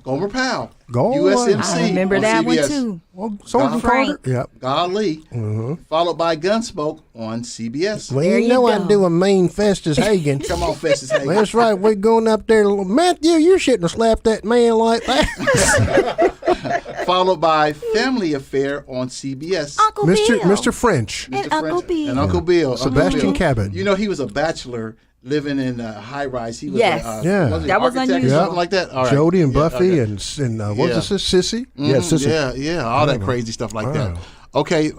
Gomer Pyle. USMC. I remember on that CBS. one too. Well, Sergeant Carter. Yep. Golly. Followed by Gunsmoke on CBS. Well, you know I do a mean Festus Hagen. Come on, Festus Hagen. That's right. We're going up there. Matthew, you shouldn't have slapped that man like that. Followed by Family Affair on CBS. Uncle Bill. Mr. French. And Uncle Bill. And Uncle Bill. Sebastian Cabot. You know, he was a bachelor living in a high rise. He was Yes. was That was architect or unusual. something like that. All right. Jody and Buffy okay. and what's this, Sissy? Yeah, Sissy. Yeah, all that crazy stuff like that. Okay,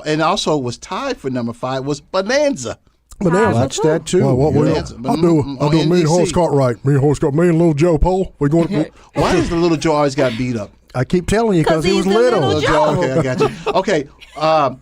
and also was tied for number 5 was Bonanza. Watch that too. Well, Bonanza. I'll do me and Horace Cartwright. Me and Horace Cartwright. Me and little Joe Pole. We going to Why does the little Joe always got beat up? I keep telling you because he was he's the little. little Joe. Okay, I got you. Okay,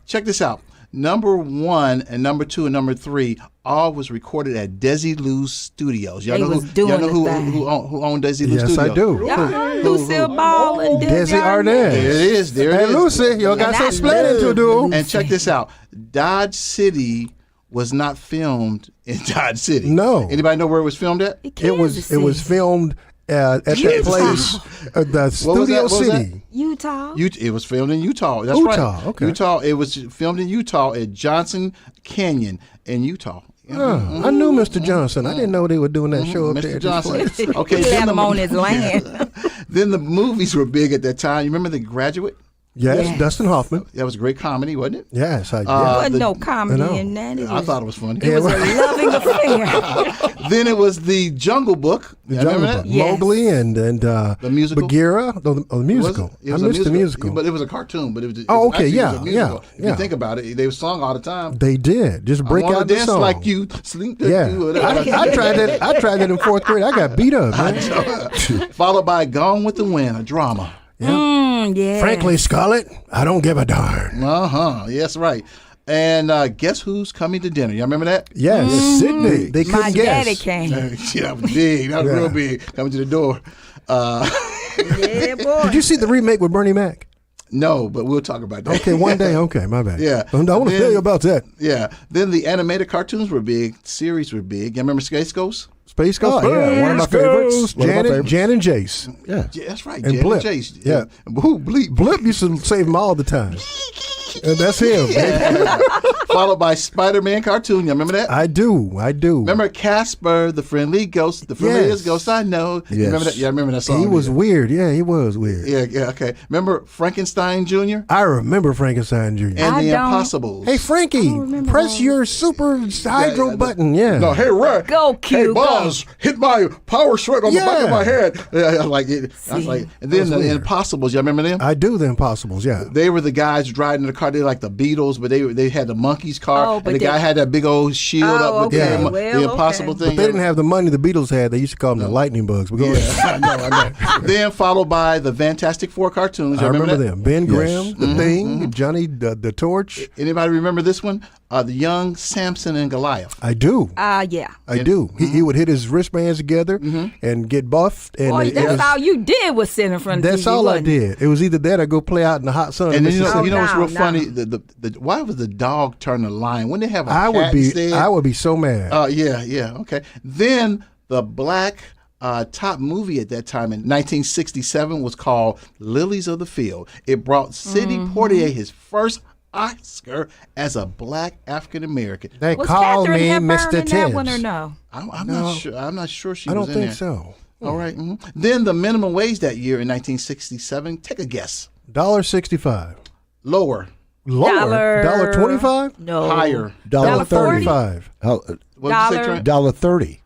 check this out. Number 1 and number 2 and number 3 all was recorded at Desi Lou's Studios. Y'all They know was who? doing Y'all know the who thing. who owned Desi Lou's Yes, Studios? I do. Y'all heard Lucille Ball and Desi Arnaz. There it is. There it Hey, is. Lucy, y'all got some splitting to do. And check this out. Dodge City was not filmed in Dodge City. No. Anybody know where it was filmed at? It was filmed at that place, the Studio City. Utah. It was filmed in Utah. That's Utah, right. okay. Utah. It was filmed in Utah at Johnson Canyon in Utah. I knew Mr. Johnson. I didn't know they were doing that show up there. Mr. at this Johnson. place. Okay. He had him on his land. Then the movies were big at that time. You remember The Graduate? Yes, Dustin Hoffman. That was a great comedy, wasn't it? Yes, There wasn't no comedy in that. I thought it was funny. It was a loving affair. Then it was the Jungle Book. The Jungle Book. Yes. Mowgli and the musical. Bagheera, the musical. It was I missed the musical. But it was a cartoon. But it was. Okay, actually, yeah, it was a musical. yeah, If you think about it, they were sung all the time. They did. Just break I wanna out the dance song. like you, sleep like Yeah, you. I tried that. I tried that in 4th grade. I got beat up, man. Followed by Gone with the Wind, a drama. Yeah. Frankly, Scarlett, I don't give a darn. Yes, right. And guess who's coming to dinner? Y'all remember that? Yes, Sydney. They couldn't My guess. daddy came. Yeah, that was big. That was real big. Coming to the door. Yeah, boy. Did you see the remake with Bernie Mac? No, but we'll talk about that. Okay, one day. Okay, my bad. Yeah. I want to tell you about that. Yeah. Then the animated cartoons were big. Series were big. You remember Space Ghost? Space Ghost. Yeah, one of my favorites. Jan and Jace. Yeah, that's right. And Jan Blip. and Jace. Yeah. Who? Bleep. Blip used to save him all the time. And that's him. Followed by Spider-Man cartoon. You remember that? I do. Remember Casper, the friendly ghost, the friendliest ghost I know. You remember that? Yeah, I remember that song. He was weird. Yeah, he was weird. Yeah, okay. Remember Frankenstein Jr.? I remember Frankenstein Jr. And the Impossibles. Hey, Frankie, press your super hydro button. Yeah. No, hey, Ray. Go, Q. Hey, go. Buzz, hit my power sword on the back of my head. I was like, and then the Impossibles. You remember them? I do, the Impossibles, yeah. They were the guys driving the car. They were like the Beatles, but they had the Monkey's car. but and the guy had that big old shield up with the Impossible thing. But they didn't have the money the Beatles had. They used to call them the lightning bugs. But go ahead. I know. Then followed by the Fantastic Four cartoons. You I remember that? them. Ben Grimm, The Thing, Johnny, the Torch. Anybody remember this one? The young Samson and Goliath. I do. Yeah. I do. He would hit his wristbands together and get buffed. And Boy, that's all you did was sit in front of the That's TV, all I wasn't it? did. It was either that or go play out in the hot sun. And then, Mississippi. you know what's real funny? The why was the dog turn the lion? When they have a I cat instead? I would be so mad. Yeah, okay. Then the black top movie at that time in 1967 was called Lilies of the Field. It brought Sidney Poitier his first Oscar as a black African American. They Was call Catherine me Hepburn Mr. in that Tibbs. one or no? I'm not sure. I'm not sure she I was don't in think there. so. All right. Then the minimum wage that year in 1967. Take a guess. $1.65. Lower. Lower. $1.25? No. Higher. $1.35. What did you say, Trent? $1.30.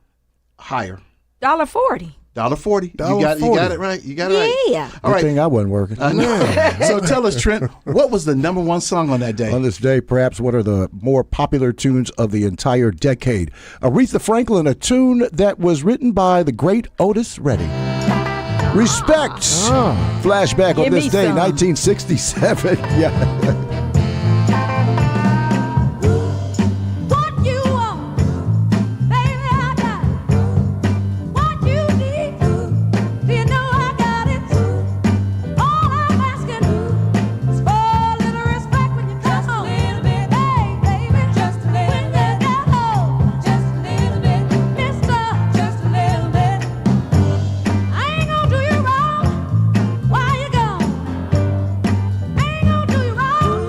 Higher. $1.40. $1.40. You got it right. You got it right. Yeah. All right. Good thing I wasn't working. I know. So tell us, Trent, what was the number one song on that day? On this day, perhaps one of the more popular tunes of the entire decade. Aretha Franklin, a tune that was written by the great Otis Redding. Respect. Flashback on Give this me day, some. 1967. Yeah. What you want, baby, I got it. What you need, you know I got it. All I'm asking is for a little respect when you come home. Just a little bit, hey, baby, just a little bit. When you get home, just a little bit, mister, just a little bit. I ain't gonna do you wrong while you're gone. I ain't gonna do you wrong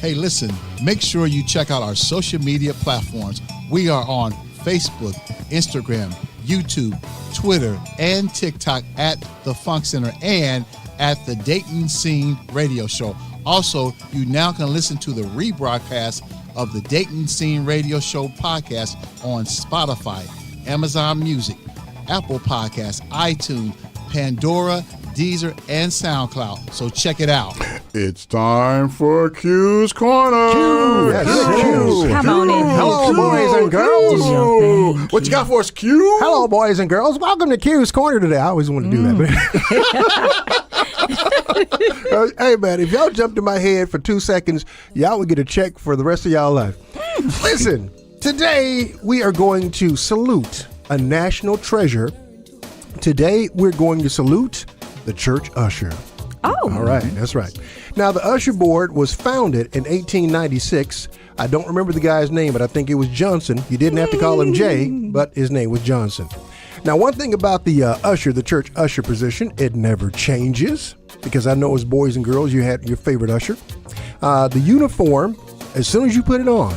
Hey, listen, make sure you check out our social media platforms. We are on Facebook, Instagram, YouTube, Twitter, and TikTok at The Funk Center and at the Dayton Scene Radio Show. Also, you now can listen to the rebroadcast of the Dayton Scene Radio Show podcast on Spotify, Amazon Music, Apple Podcasts, iTunes, Pandora, Deezer, and SoundCloud. So check it out. It's time for Q's Corner. Q. Yes, Q. Come on in. Hello, boys and girls. What you got for us, Q? Hello, boys and girls. Welcome to Q's Corner today. I always want to do that. Hey, man, if y'all jumped in my head for 2 seconds, y'all would get a check for the rest of y'all life. Listen, today we are going to salute a national treasure. Today we're going to salute the church usher. Oh. All right, that's right. Now, the Usher Board was founded in 1896. I don't remember the guy's name, but I think it was Johnson. You didn't have to call him Jay, but his name was Johnson. Now, one thing about the usher, the church usher position, it never changes, because I know as boys and girls, you had your favorite usher. The uniform, as soon as you put it on,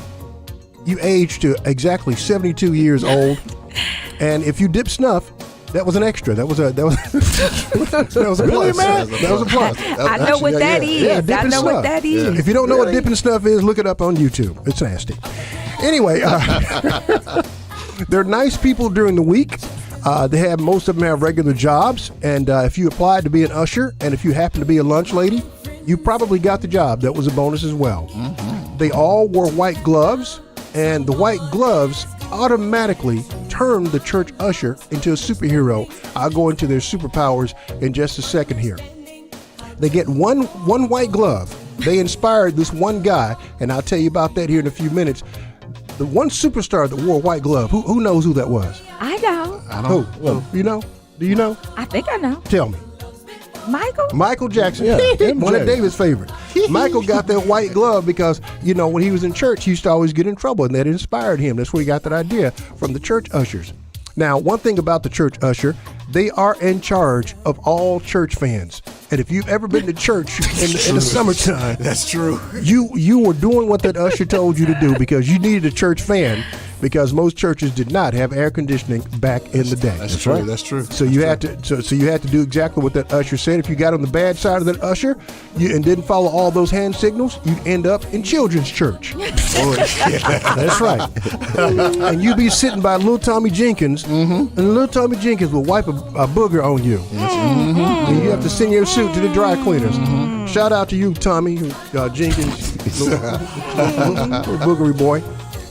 you age to exactly 72 years old. And if you dip snuff, that was an extra. That was a plus. Really, man? That was a plus. I know what that is. Yeah, dip I and know snuff. what that is. If you don't know what dipping stuff is, look it up on YouTube. It's nasty. Anyway, they're nice people during the week. Most of them have regular jobs, and if you applied to be an usher, and if you happen to be a lunch lady, you probably got the job. That was a bonus as well. Mm-hmm. They all wore white gloves, and the white gloves automatically turned the church usher into a superhero. I'll go into their superpowers in just a second here. They get one white glove. They inspired this one guy, and I'll tell you about that here in a few minutes. The one superstar that wore a white glove, who knows who that was? I know. I don't. Who? You know? Do you know? I think I know. Tell me. Michael Jackson. Yeah, One of David's favorite. Michael got that white glove because, when he was in church, he used to always get in trouble, and that inspired him. That's where he got that idea from the church ushers. Now, one thing about the church usher, they are in charge of all church fans. And if you've ever been to church in the summertime, that's true. You were doing what that usher told you to do because you needed a church fan, because most churches did not have air conditioning back in the day. That's true. Right. That's true. So you had to do exactly what that usher said. If you got on the bad side of that usher and didn't follow all those hand signals, you'd end up in children's church. That's right. And you'd be sitting by little Tommy Jenkins, and little Tommy Jenkins will wipe a booger on you. And you have to send your suit to the dry cleaners. Shout out to you, Tommy Jenkins, little boogery boy.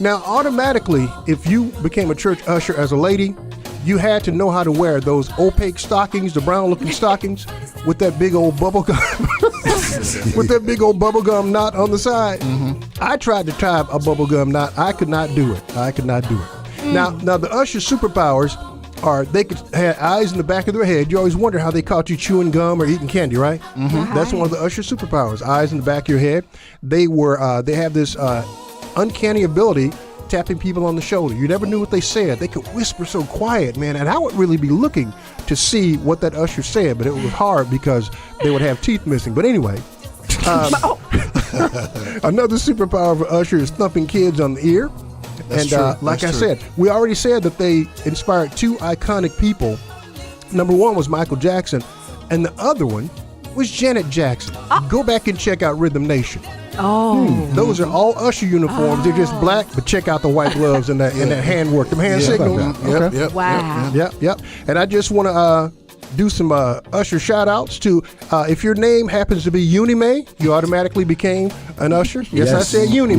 Now, automatically, if you became a church usher as a lady, you had to know how to wear those opaque stockings, the brown-looking stockings, with that big old bubble gum, knot on the side. I tried to tie a bubble gum knot. I could not do it. Now, the usher superpowers are they could have eyes in the back of their head. You always wonder how they caught you chewing gum or eating candy, right? That's one of the usher superpowers. Eyes in the back of your head. They have this uncanny ability tapping people on the shoulder. You never knew what they said. They could whisper so quiet, man, and I would really be looking to see what that usher said, but it was hard because they would have teeth missing. But anyway, another superpower for usher is thumping kids on the ear. That's and true. like That's I true. said, we already said that they inspired two iconic people. Number one was Michael Jackson, and the other one was Janet Jackson. Go back and check out Rhythm Nation. Those are all usher uniforms. They're just black, but check out the white gloves and that handwork, them hand signals. Yep. Wow. Yep. And I just want to do some usher shout outs to if your name happens to be Unimay, you automatically became an usher. Yes. I said Unimay.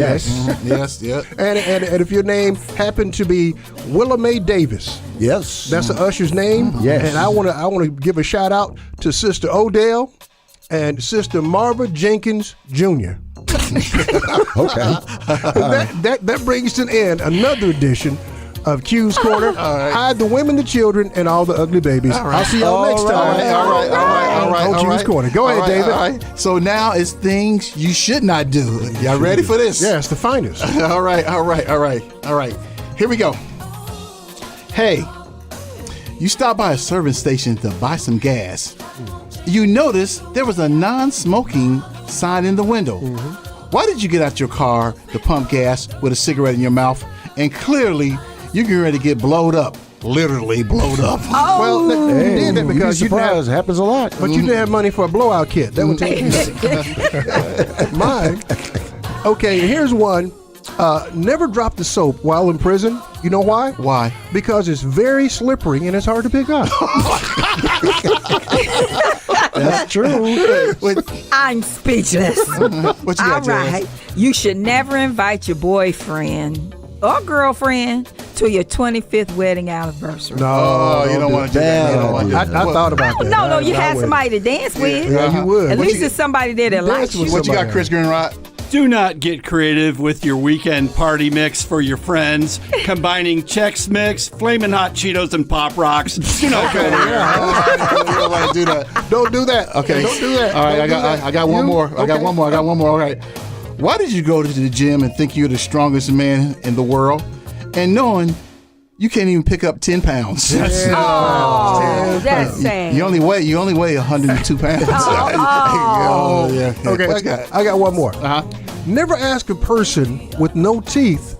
Yes. And if your name happened to be Willa Mae Davis, Yes. that's the usher's name. Yes. And I want to give a shout out to Sister Odell and Sister Marva Jenkins Jr. Okay. That brings to an end another edition of Q's Corner. Hide the women, the children, and all the ugly babies. I'll see y'all next time. All right. On Q's Corner. Go ahead, David. All right. So now it's things you should not do. Y'all ready for this? Yeah, it's the finest. All right. Here we go. Hey, you stopped by a service station to buy some gas. You noticed there was a non-smoking sign in the window. Why did you get out your car to pump gas with a cigarette in your mouth? And clearly, you're getting ready to get blowed up. Literally blowed up. Well, you did that because you didn't have, it happens a lot. but you didn't have money for a blowout kit. That would take mine. Okay, here's one. Never drop the soap while in prison. You know why? Why? Because it's very slippery and it's hard to pick up. That's true. I'm speechless. What you got, All right. You should never invite your boyfriend or girlfriend to your 25th wedding anniversary. No, you don't want to do that. You don't wanna do I that. thought about that. No, you I had would. somebody to dance with. Yeah, you would. At What least you- it's somebody there that likes you. What you got, Chris Greenrod? Do not get creative with your weekend party mix for your friends, combining Chex Mix, Flamin' Hot Cheetos, and Pop Rocks. Do not go there. You don't want to do that. Don't do that. Okay. Don't do that. All right, Don't do that. I got one You? more. I got Okay. one more. I got one more. All right. Why did you go to the gym and think you're the strongest man in the world, and knowing you can't even pick up 10 pounds? Oh, that's sad. You only weigh 102 pounds. Oh. Yeah. Okay, What you got? I got one more. Uh-huh. Never ask a person with no teeth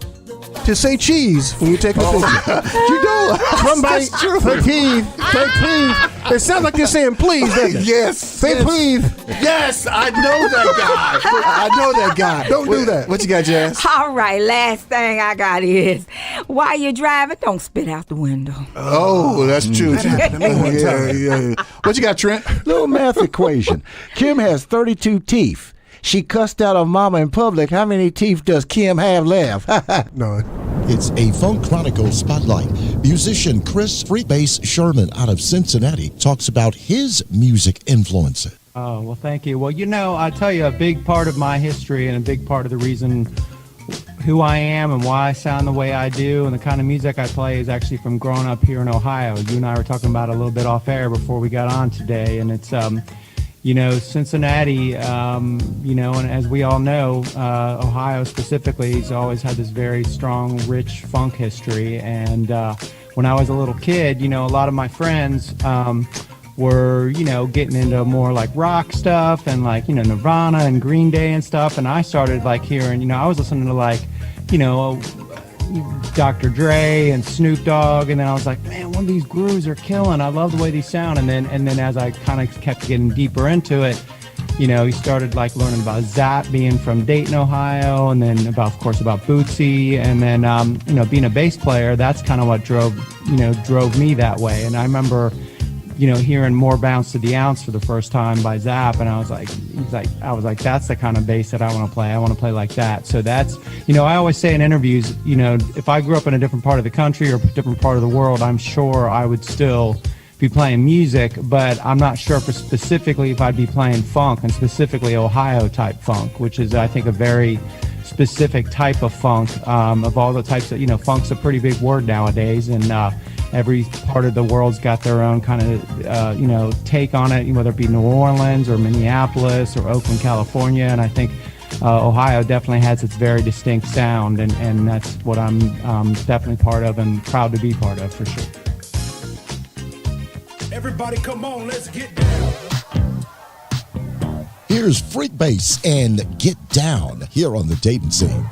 to say cheese when you take a picture. You don't. Somebody That's true. say teeth. Say please. It sounds like you're saying please, doesn't it? Yes. Say yes. please. Yes, I know that guy. I know that guy. Don't do that. What you got, Jazz? All right, last thing I got is while you're driving, don't spit out the window. Oh, that's true. Yeah. What you got, Trent? Little math equation. Kim has 32 teeth. She cussed out her mama in public. How many teeth does Kim have left? None. It's a Funk Chronicle Spotlight. Musician Chris Freebase Sherman out of Cincinnati talks about his music influences. Oh, well, thank you. Well, I tell you, a big part of my history and a big part of the reason who I am and why I sound the way I do and the kind of music I play is actually from growing up here in Ohio. You and I were talking about it a little bit off air before we got on today, and it's Cincinnati, and as we all know, Ohio specifically has always had this very strong, rich funk history. And when I was a little kid, a lot of my friends were, getting into more like rock stuff and like, Nirvana and Green Day and stuff. And I started like hearing, I was listening to like, Dr. Dre and Snoop Dogg, and then I was like, man, one of these grooves are killing. I love the way these sound. And then as I kind of kept getting deeper into it, he started like learning about Zapp being from Dayton, Ohio, and then of course about Bootsy, and then being a bass player. That's kind of what drove me that way. And I remember hearing More Bounce to the Ounce for the first time by Zapp, and I was like, that's the kind of bass that I want to play. I want to play like that. So that's, I always say in interviews, if I grew up in a different part of the country or a different part of the world, I'm sure I would still be playing music, but I'm not sure for specifically if I'd be playing funk, and specifically Ohio type funk, which is, I think, a very specific type of funk. Of all the types that, funk's a pretty big word nowadays, and every part of the world's got their own kind of, take on it, whether it be New Orleans or Minneapolis or Oakland, California. And I think Ohio definitely has its very distinct sound, and that's what I'm definitely part of and proud to be part of, for sure. Everybody come on, let's get down. Here's Freebase and Get Down here on the Dayton scene.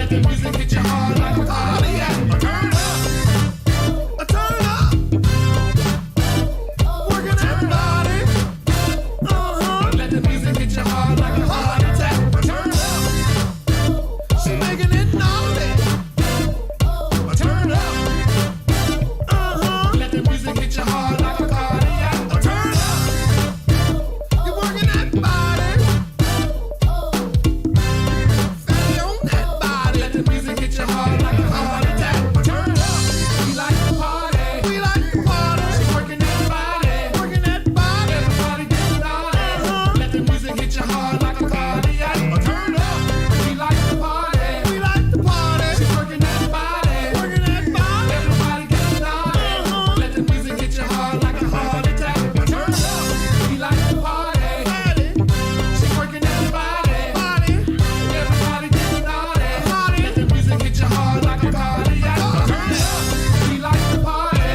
Let the music hit your heart like a cardiac. Turn up. Turn up. Working that body. Let the music hit your heart like a heart attack. Turn up. She making it naughty. Turn up. Let the music hit your heart like a cardiac. Turn up. You're working that body. Stay on that body. Let the music hit your heart like a heart attack. Turn up. We like to party. We like to party. She's working that body. Working that body. Everybody get naughty. Let the music hit your heart like a cardiac. Turn up. We like to party. We like to party. She's working that body. Working that body. Everybody get naughty. Let the music hit your heart like a heart attack. Turn up. We like to party. She's working that body. Everybody get naughty. Let the music hit your heart like a cardiac. Turn up. We like to party.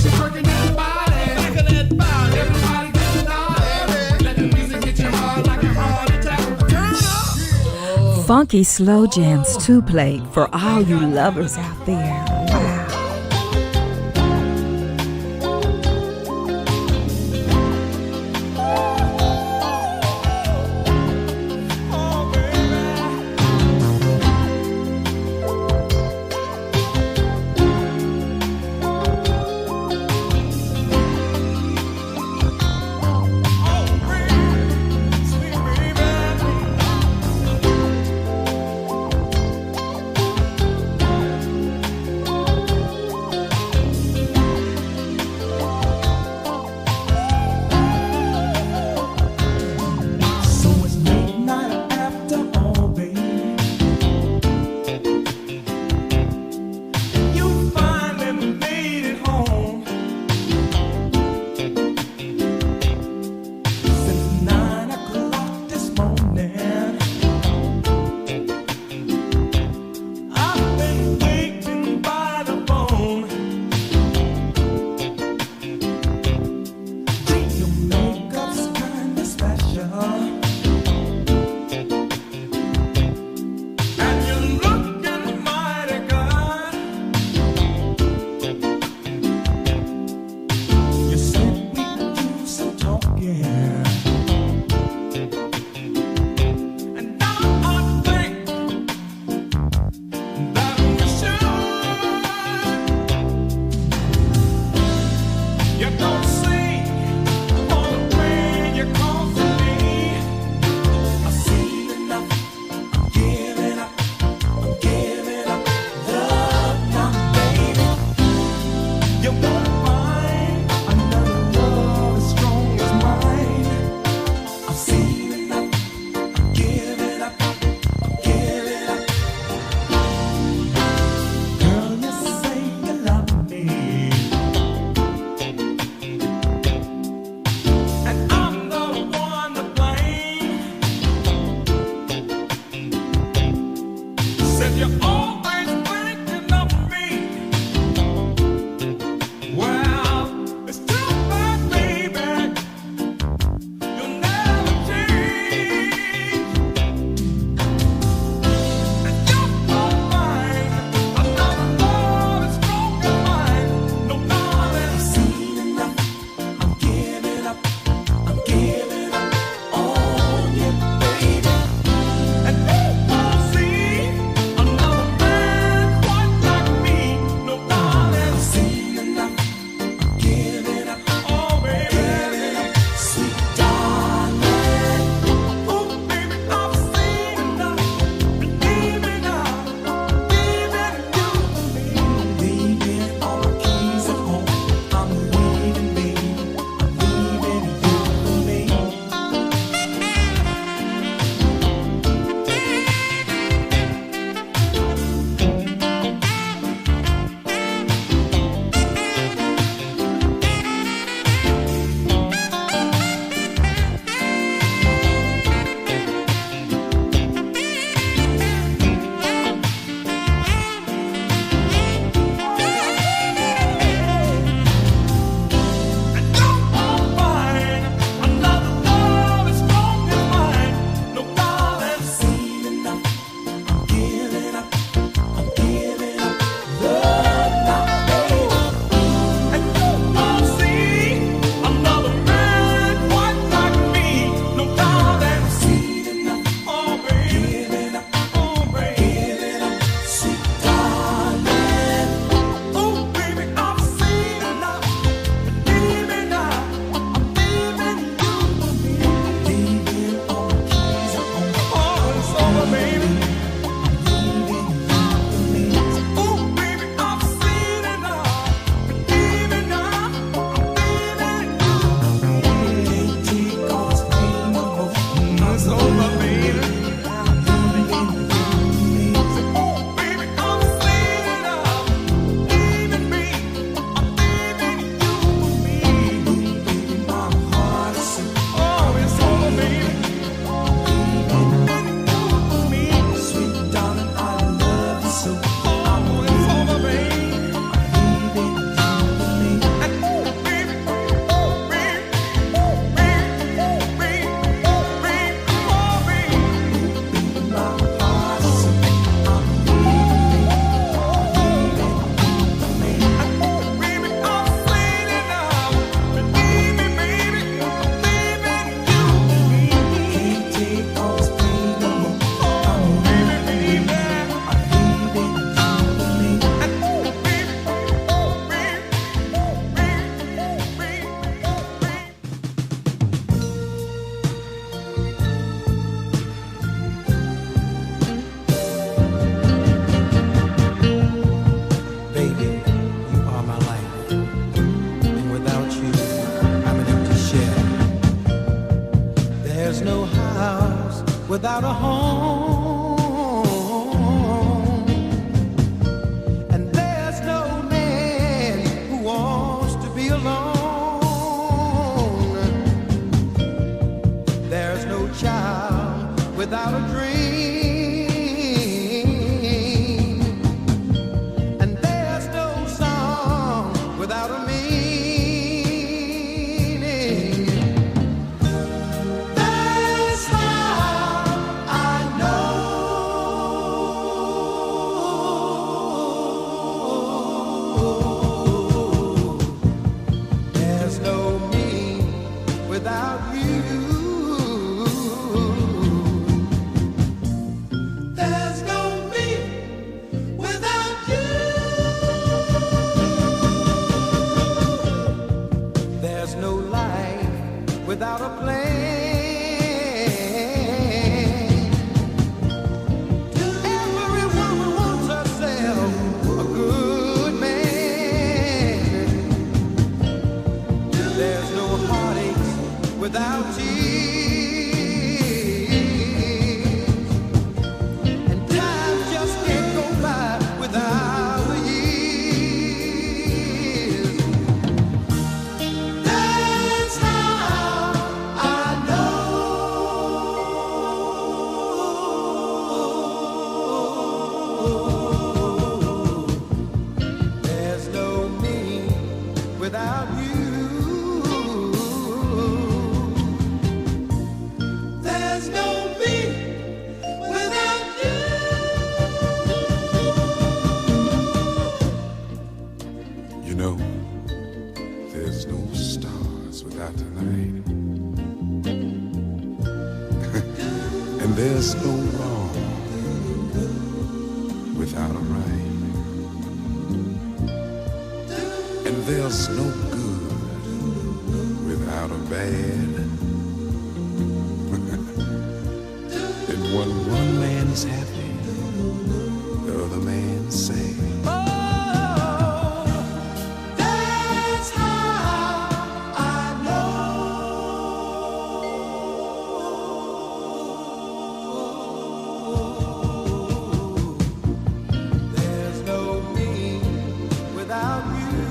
She's working that body. Everybody get naughty. Let the music hit your heart like a heart attack. Turn up. Funky slow jams to play for all you lovers out there. Wow. without a home. And there's no man who wants to be alone. There's no child without a dream. And there's no song without a meaning. That's how I know. There's no me without you. There's no me without you. There's no life without a plan. Every woman wants herself a good man. There's no heartaches without tears. And time just can't go by without the years. That's how I know. There's no me without you. There's no me without you. You know, there's no stars without the night. And there's no wrong without a right. And there's no good without a bad. And when one man's happy, the other man's sad. That's how I know. There's no me without you.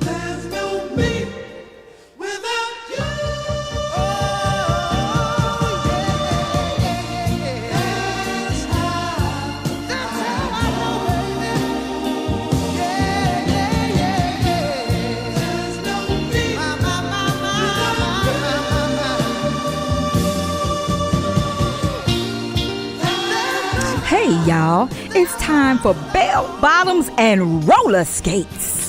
There's no me without you. Oh, yeah. That's how I know, baby. Yeah. There's no me without Hey, y'all, it's time for bell bottoms and roller skates.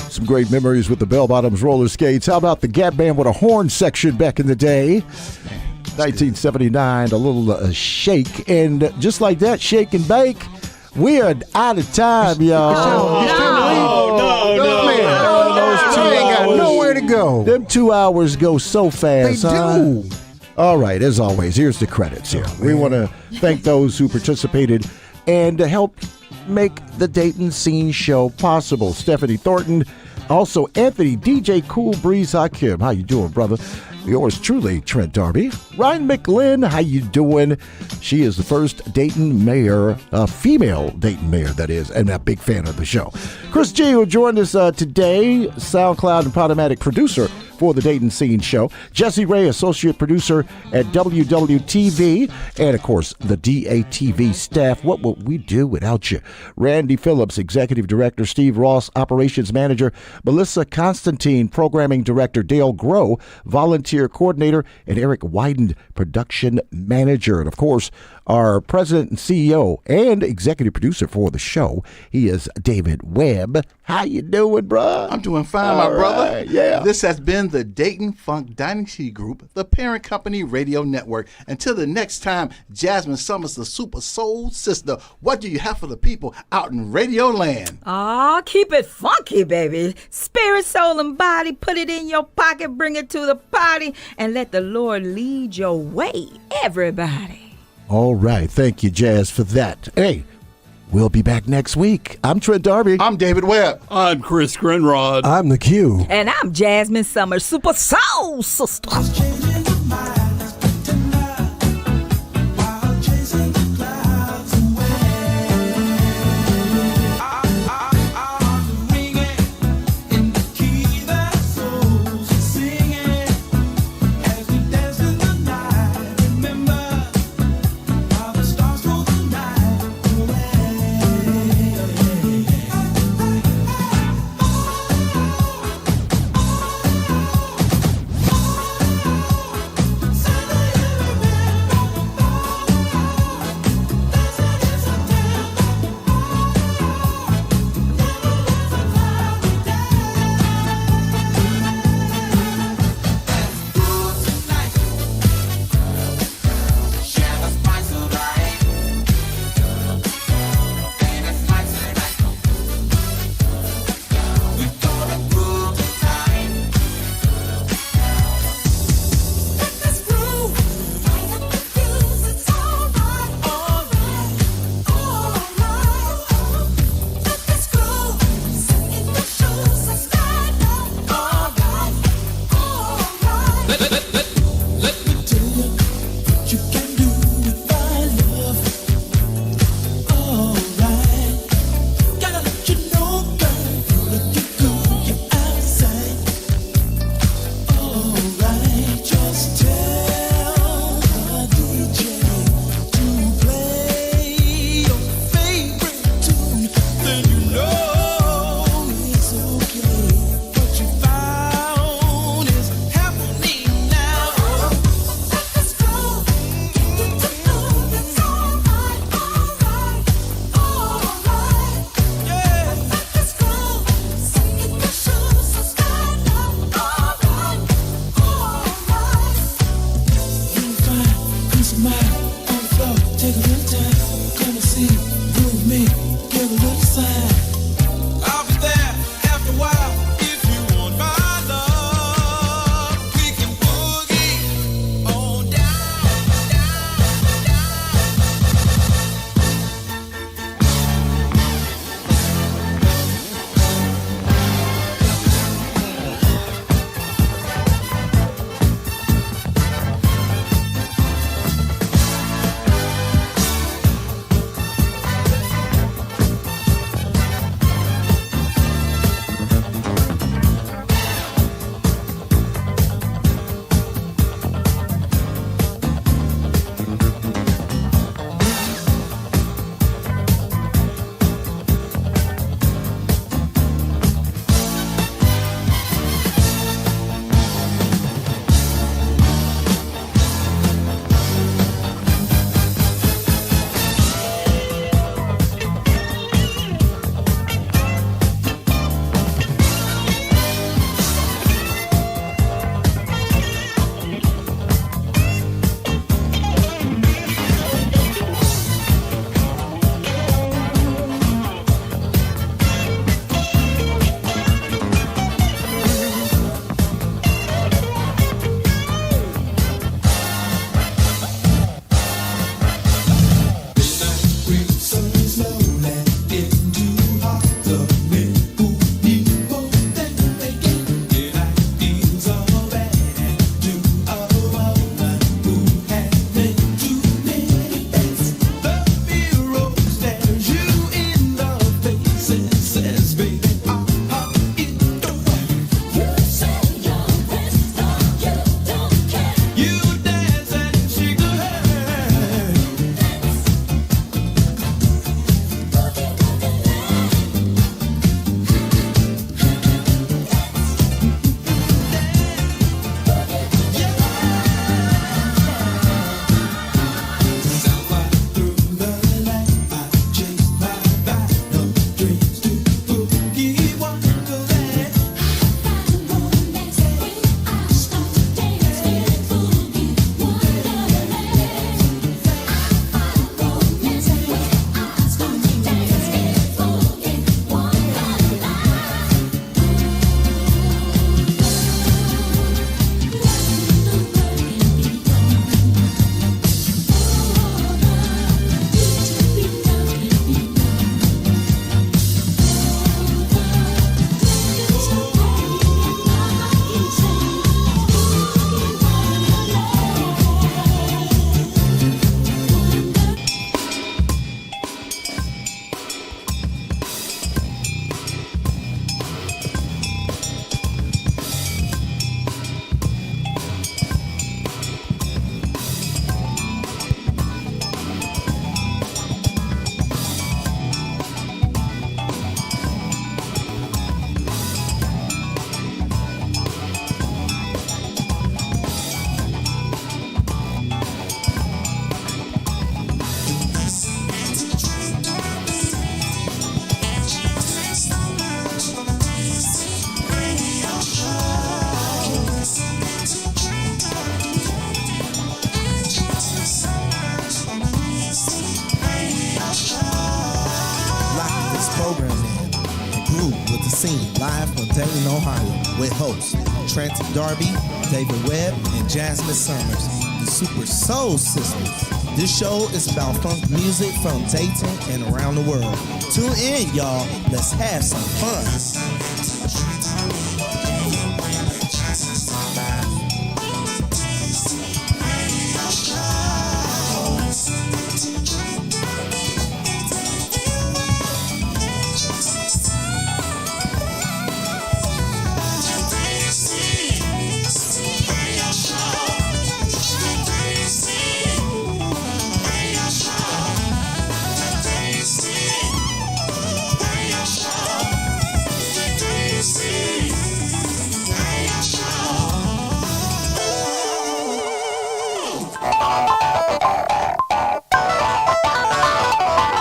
Some great memories with the Bell Bottoms roller skates. How about the Gap Band with a horn section back in the day? 1979, a little shake. And just like that, shake and bake, we are out of time, y'all. No. They ain't got nowhere to go. Them 2 hours go so fast. They do. All right, as always, here's the credits here. We want to thank those who participated and helped make the Dayton Scene Show possible. Stephanie Thornton, also Anthony DJ Cool Breeze Hakim. How you doing, brother? Yours truly, Trent Darby. Ryan McGlynn, how you doing? She is the first Dayton mayor, female Dayton mayor, that is, and a big fan of the show. Chris G, who joined us today, SoundCloud and Podomatic producer for the Dayton Scene Show. Jesse Ray, associate producer at WWTV, and of course, the DATV staff. What would we do without you? Randy Phillips, executive director. Steve Ross, operations manager. Melissa Constantine, programming director. Dale Groh, volunteer coordinator, and Eric Wyden, production manager. And of course, our president and CEO and executive producer for the show, he is David Webb. How you doing, bruh? I'm doing fine, my brother. Right, yeah. This has been the Dayton Funk Dynasty Group, the parent company radio network. Until the next time, Jasmine Summers, the Super Soul Sister. What do you have for the people out in Radio Land? Aw, keep it funky, baby. Spirit, soul, and body. Put it in your pocket, bring it to the party, and let the Lord lead your way, everybody. All right. Thank you, Jazz, for that. Hey, we'll be back next week. I'm Trent Darby. I'm David Webb. I'm Chris Grinrod. I'm the Q. And I'm Jasmine Summers, Super Soul Sister. scene live from Dayton, Ohio, with hosts Trent Darby, David Webb, and Jasmine Summers, the Super Soul Sisters. This show is about funk music from Dayton and around the world. Tune in, y'all. Let's have some fun.